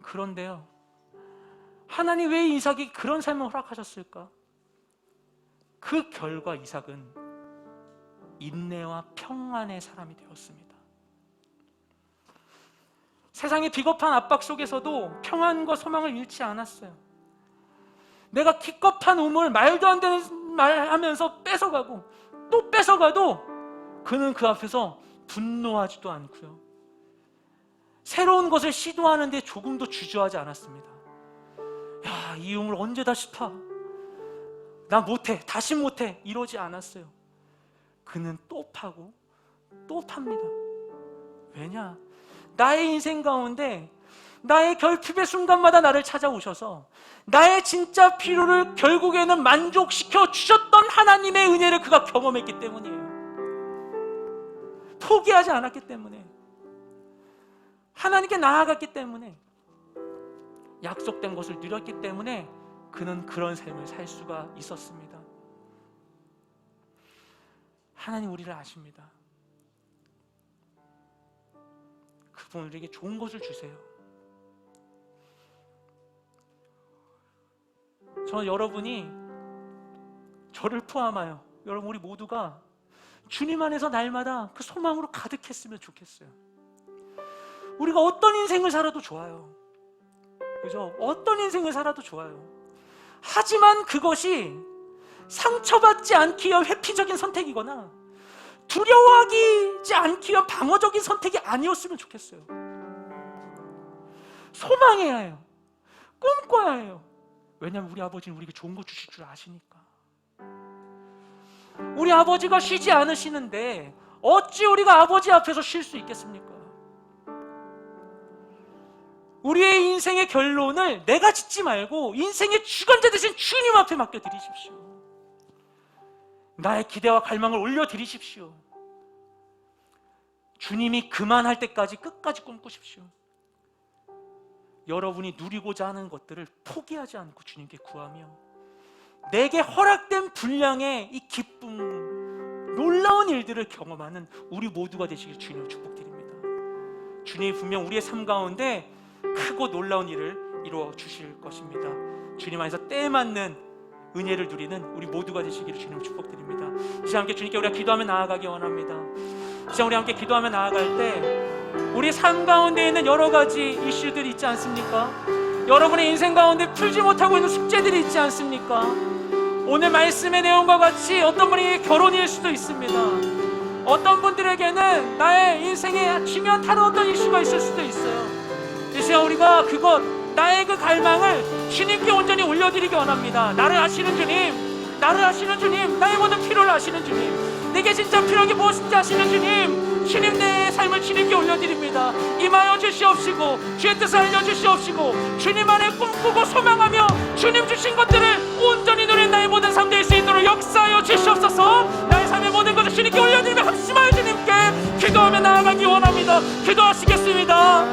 그런데요, 하나님 왜 이삭에게 그런 삶을 허락하셨을까? 그 결과 이삭은 인내와 평안의 사람이 되었습니다. 세상의 비겁한 압박 속에서도 평안과 소망을 잃지 않았어요. 내가 기겁한 우물, 말도 안 되는 말 하면서 뺏어가고 또 뺏어가도 그는 그 앞에서 분노하지도 않고요, 새로운 것을 시도하는데 조금도 주저하지 않았습니다. 야, 이 우물 언제 다시 파? 나 못해, 다시 못해, 이러지 않았어요. 그는 또 파고 또 팝니다. 왜냐? 나의 인생 가운데 나의 결핍의 순간마다 나를 찾아오셔서 나의 진짜 필요를 결국에는 만족시켜 주셨던 하나님의 은혜를 그가 경험했기 때문이에요. 포기하지 않았기 때문에, 하나님께 나아갔기 때문에, 약속된 것을 누렸기 때문에 그는 그런 삶을 살 수가 있었습니다. 하나님 우리를 아십니다. 그분 우리에게 좋은 것을 주세요. 저는 여러분이, 저를 포함하여 여러분 우리 모두가 주님 안에서 날마다 그 소망으로 가득했으면 좋겠어요. 우리가 어떤 인생을 살아도 좋아요. 그죠? 어떤 인생을 살아도 좋아요. 하지만 그것이 상처받지 않기 위한 회피적인 선택이거나 두려워하지 않기 위한 방어적인 선택이 아니었으면 좋겠어요. 소망해야 해요. 꿈꿔야 해요. 왜냐하면 우리 아버지는 우리에게 좋은 거 주실 줄 아시니까. 우리 아버지가 쉬지 않으시는데 어찌 우리가 아버지 앞에서 쉴 수 있겠습니까? 우리의 인생의 결론을 내가 짓지 말고 인생의 주관자 되신 주님 앞에 맡겨드리십시오. 나의 기대와 갈망을 올려드리십시오. 주님이 그만할 때까지 끝까지 꿈꾸십시오. 여러분이 누리고자 하는 것들을 포기하지 않고 주님께 구하며 내게 허락된 분량의 이 기쁨, 놀라운 일들을 경험하는 우리 모두가 되시길 주님을 축복드립니다. 주님이 분명 우리의 삶 가운데 크고 놀라운 일을 이루어 주실 것입니다. 주님 안에서 때에 맞는 은혜를 누리는 우리 모두가 되시기를 주님을 축복드립니다. 이 시간 함께 주님께 우리가 기도하며 나아가기 원합니다. 이 시간 우리 함께 기도하며 나아갈 때 우리 삶 가운데 있는 여러 가지 이슈들이 있지 않습니까? 여러분의 인생 가운데 풀지 못하고 있는 숙제들이 있지 않습니까? 오늘 말씀의 내용과 같이 어떤 분이 결혼일 수도 있습니다. 어떤 분들에게는 나의 인생에 중요한 다른 어떤 이슈가 있을 수도 있어요. 이 시간 우리가 그것, 나의 그 갈망을 주님께 온전히 올려드리기 원합니다. 나를 아시는 주님, 나를 아시는 주님, 나의 모든 필요를 아시는 주님, 내게 진짜 필요한 게 무엇인지 아시는 주님, 내 삶을 주님께 올려드립니다. 임하여 주시옵시고 주의 뜻을 알려주시옵시고 주님 안에 꿈꾸고 소망하며 주님 주신 것들을 온전히 누린 나의 모든 삶 될 수 있도록 역사하여 주시옵소서. 나의 삶의 모든 것을 주님께 올려드리며 합심하여 주님께 기도하며 나아가기 원합니다. 기도하시겠습니다.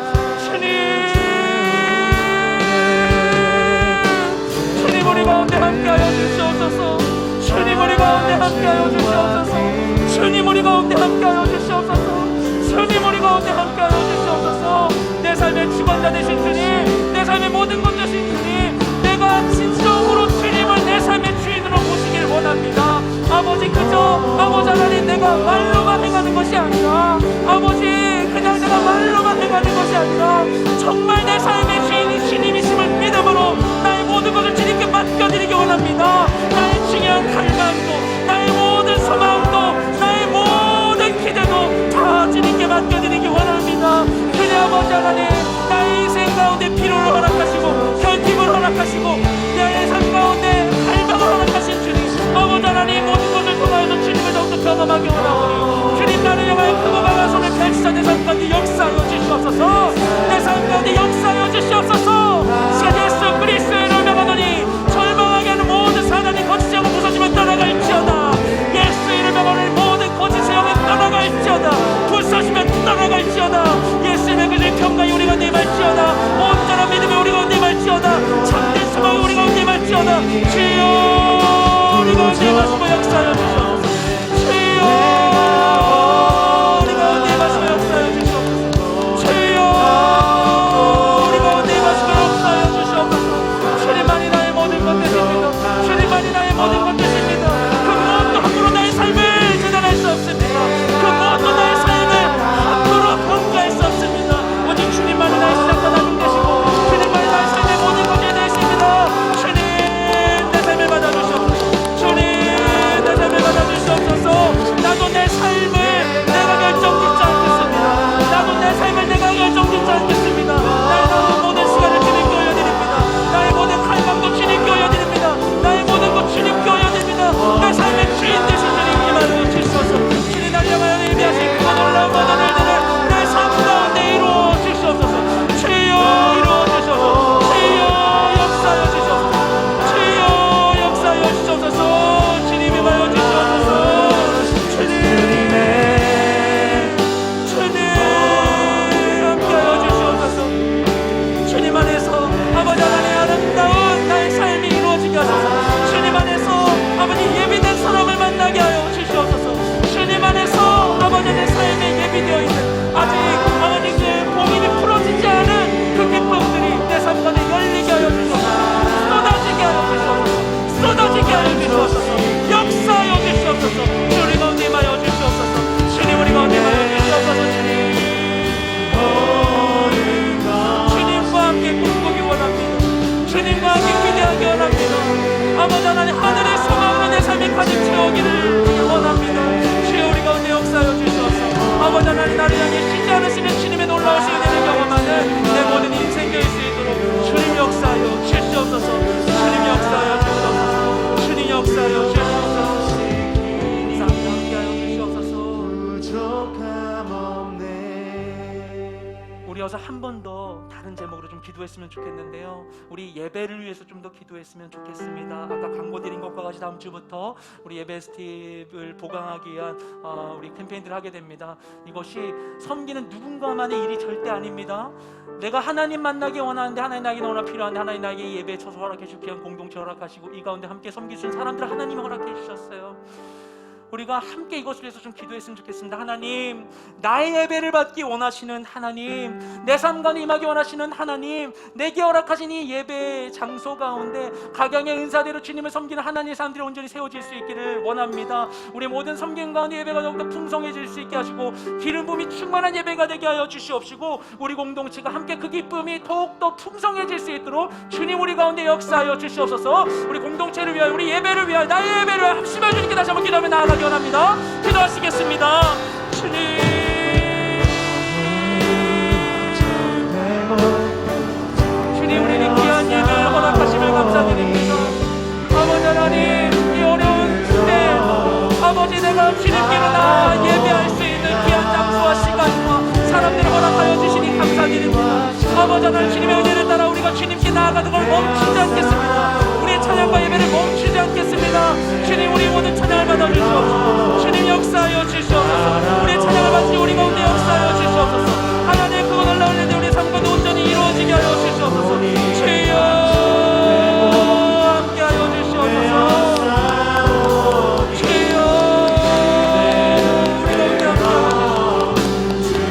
주님 우리 가운데 함께하여 주시옵소서. 주님 우리 가운데 함께하여 주시옵소서. 주님 우리 가운데 함께하여 주시옵소서. 주님 우리 가운데 함께하여 주시옵소서. 내 삶의 주관자 되신 주님, 내 삶의 모든 것 되신 주님, 내가 진정으로 주님을 내 삶의 주인으로 모시길 원합니다. 아버지, 그저 아버지 하나님 내가 말로만 행하는 것이 아니라, 아버지 그냥 내가 말로만 행하는 것이 아니라 정말 내 삶의 주인이 주님이심을 믿음으로 나의 모든 것을 주님께 맡겨드리기 원합니다. 나의 중요한 갈망도, 나의 모든 소망도, 나의 모든 기대도 다 주님께 맡겨드리기 원합니다. 주님 아버지 하나님, 나의 인생 가운데 필요를 허락하시고 결핍을 허락하시고 나의 삶 가운데 갈망을 허락하신 주님, 아버지 하나님 모든 것을 통하여서 주님을 더욱더 경험하기 원하오니 주님 나를 향하여 크고 강한 손을 펼치사 내 삶 가운데 역사하여 주시옵소서. 내 삶 가운데 역사하여 주시옵소서. 시간 예수 그리스도의 이름으로 명하노니 절망하게 하는 모든 사단이 주여 우리 가운데 임하시고 역사하여 주시옵소서. 주여 우리 가운데 임하시고 역사하여 주시옵소서. 주여 우리 가운데 임하시고 역사하여 주시옵소서. 주님만이 나의 모든 것 되십니다. 주님만이 나의 모든 것 되십니다. 그 무엇도 함부로 나의 삶을 재단할 수 없습니다. 그 무엇도 나의 삶을 함부로 평가할 수 없습니다. 오직 주님만이 나의 시작과 나중 되시고 주님만이 나의 삶의 모든 것이 되십니다. 주님 내 삶을 받아주시옵소서. 주님 내 삶을 받아주시옵소서. 나도 내 삶을 내가 결정짓지 않겠습니다. 나도 내 삶을 내가 결정짓지 않겠습니다. 나의 모든 시간을 주님께 올려드립니다. 나의 모든 갈망도 주님께 올려드립니다. 나의 모든 것 주님께 올려드립니다. 내 삶의 주인 되신 주님 임하여 주시옵소서. 주님 날 향하여 예비하신 그 놀라운 모든 일들을 내 삶 가운데 이루어 주시옵소서. 주여 이루어 주시옵소서. 주여 역사하여 주시옵소서. 주여 역사하여 주시옵소서. 주님 임하여 주시옵소서. 주님 함께하여 주시옵소서. 주님 안에서 아버지 하나님의 아름다운 나의 삶이 이루어지게 하소서. 주님 안에서 아버지 예비된 사람을 만나게 하여 주시옵소서. 주님 안에서 아버지 내 삶에 예비되어 있는 아직 아버지 그 봉인이 풀어지지 않은 그 기쁨들이 내 삶 가운데 열리게 하여 주시옵소서. 쏟아지게 하여 주시옵소서. 쏟아지게 하여 주시옵소서. 역사하여 주시옵소서. 주님 가운데 임하여 주시옵소서. 주님 우리 가운데 임하여 주시옵소서. 주님과 함께 꿈꾸기 원합니다. 주님과 함께 기대하기 원합니다. 아버지 하나님 하늘의 소망으로 내 삶이 가득 채우기를 원합니다. 주여 우리 가운데 역사하여 주시옵소서. 아버지 하나님 나를 향해 쉬지 않으시는 주님의 놀라우신 은혜를 경험하는 내 모든 인생 될 수 있도록 주님 역사하여 주시옵소서. 주님 역사하여 주시옵소서. 주님 역사하여 주시옵소서. 감사합니다. 함께하여 주시옵소서. 우리 어서 한 번 더 다른 제목으로 좀 기도했으면 좋겠는데요. 우리 예배를 위해서 좀 더 기도했으면 좋겠습니다. 아까 광고 드린 것과 같이 다음 주부터 우리 예배 스팁을 보강하기 위한 우리 캠페인들을 하게 됩니다. 이것이 섬기는 누군가만의 일이 절대 아닙니다. 내가 하나님 만나기 원하는데 하나님 나에게 너무나 필요한데 하나님 나에게 예배에 쳐서 허락해 주기 위한 공동체 허락하시고 이 가운데 함께 섬길 수 있는 사람들을 하나님이 허락해 주셨어요. 우리가 함께 이것을 위해서 좀 기도했으면 좋겠습니다. 하나님, 나의 예배를 받기 원하시는 하나님, 내 삶 가운데 임하기 원하시는 하나님, 내게 허락하신 이 예배 장소 가운데 각양의 은사대로 주님을 섬기는 하나님의 사람들이 온전히 세워질 수 있기를 원합니다. 우리 모든 섬김 가운데 예배가 더욱더 풍성해질 수 있게 하시고 기름 부음이 충만한 예배가 되게 하여 주시옵시고 우리 공동체가 함께 그 기쁨이 더욱더 풍성해질 수 있도록 주님 우리 가운데 역사하여 주시옵소서. 우리 공동체를 위하여 우리 예배를 위하여 나의 예배를 위하여 합심하여 주님께 다시 한번 기도하며 나아가기 원합니다. 기도하시겠습니다. 주님 우리에게 귀한 예배를 허락하심을 감사드립니다. 아버지 하나님 이 어려운 때 아버지 내가 주님께로 나아 예배할 수 있는 귀한 장소와 시간과 사람들을 허락하여 주시니 감사드립니다. 아버지 하나님 주님의 은혜를 따라 우리가 주님께 나아가는 걸 멈추지 않겠습니다. 우리의 찬양과 예배를 멈추지 않겠습니다. 주님 우리 모든 찬양을 받아주시옵소서. 주님 역사하여 주시옵소서. 우리의 찬양을 받으시 우리 가운데 역사하여 주시옵소서. 하나님 그거 놀라운 일들 우리 삶 가운데 온전히 이루어지게 하여 주시옵소서. 주여 함께하여 주시옵소서. 주여 우리 가운데 함께하여 주여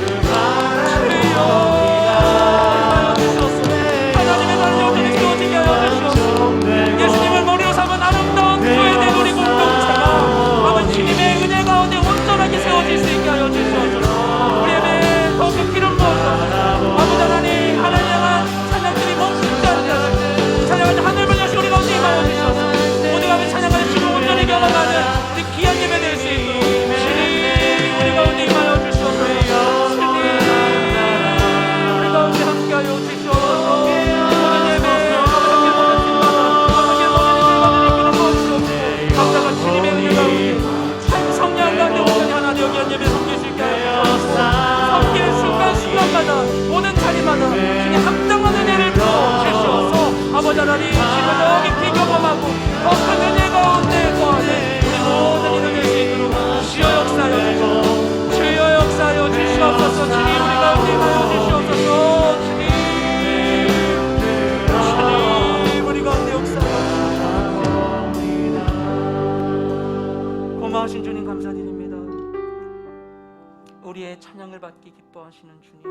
임하여 주시옵소서. 하나님의 나라를 온전히 세워지게 하여 주시옵소서. 기뻐하신 주님 감사드립니다. 우리의 찬양을 받기 기뻐하시는 주님,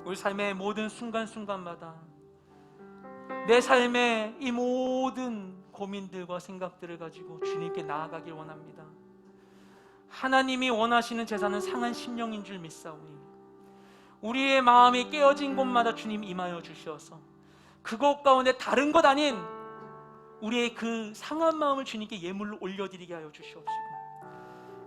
우리 삶의 모든 순간순간마다 내 삶의 이 모든 고민들과 생각들을 가지고 주님께 나아가길 원합니다. 하나님이 원하시는 제사는 상한 심령인 줄 믿사오니 우리의 마음이 깨어진 곳마다 주님 임하여 주시어서 그곳 가운데 다른 것 아닌 우리의 그 상한 마음을 주님께 예물로 올려드리게 하여 주시옵시고,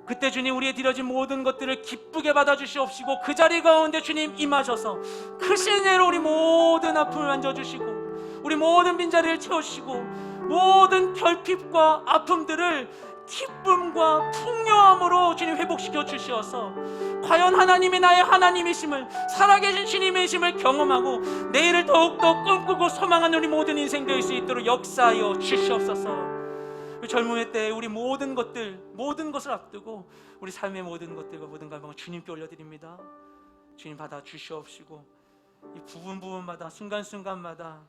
그때 주님 우리의 드려진 모든 것들을 기쁘게 받아주시옵시고, 그 자리 가운데 주님 임하셔서 크신 애로 우리 모든 아픔을 만져주시고 우리 모든 빈자리를 채우시고 모든 결핍과 아픔들을 기쁨과 풍요함으로 주님 회복시켜 주시어서 과연 하나님이 나의 하나님이심을, 살아계신 주님이심을 경험하고 내일을 더욱더 꿈꾸고 소망하는 우리 모든 인생 될 수 있도록 역사하여 주시옵소서. 젊음의 때에 우리 모든 것을 앞두고 우리 삶의 모든 것들과 모든 갈망을 주님께 올려드립니다. 주님 받아 주시옵시고 이 부분마다 순간순간마다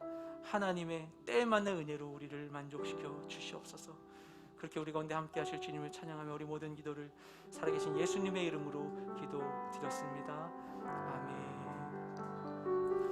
하나님의 때에 맞는 은혜로 우리를 만족시켜 주시옵소서. 그렇게 우리 가운데 함께 하실 주님을 찬양하며 우리 모든 기도를 살아계신 예수님의 이름으로 기도드렸습니다. 아멘.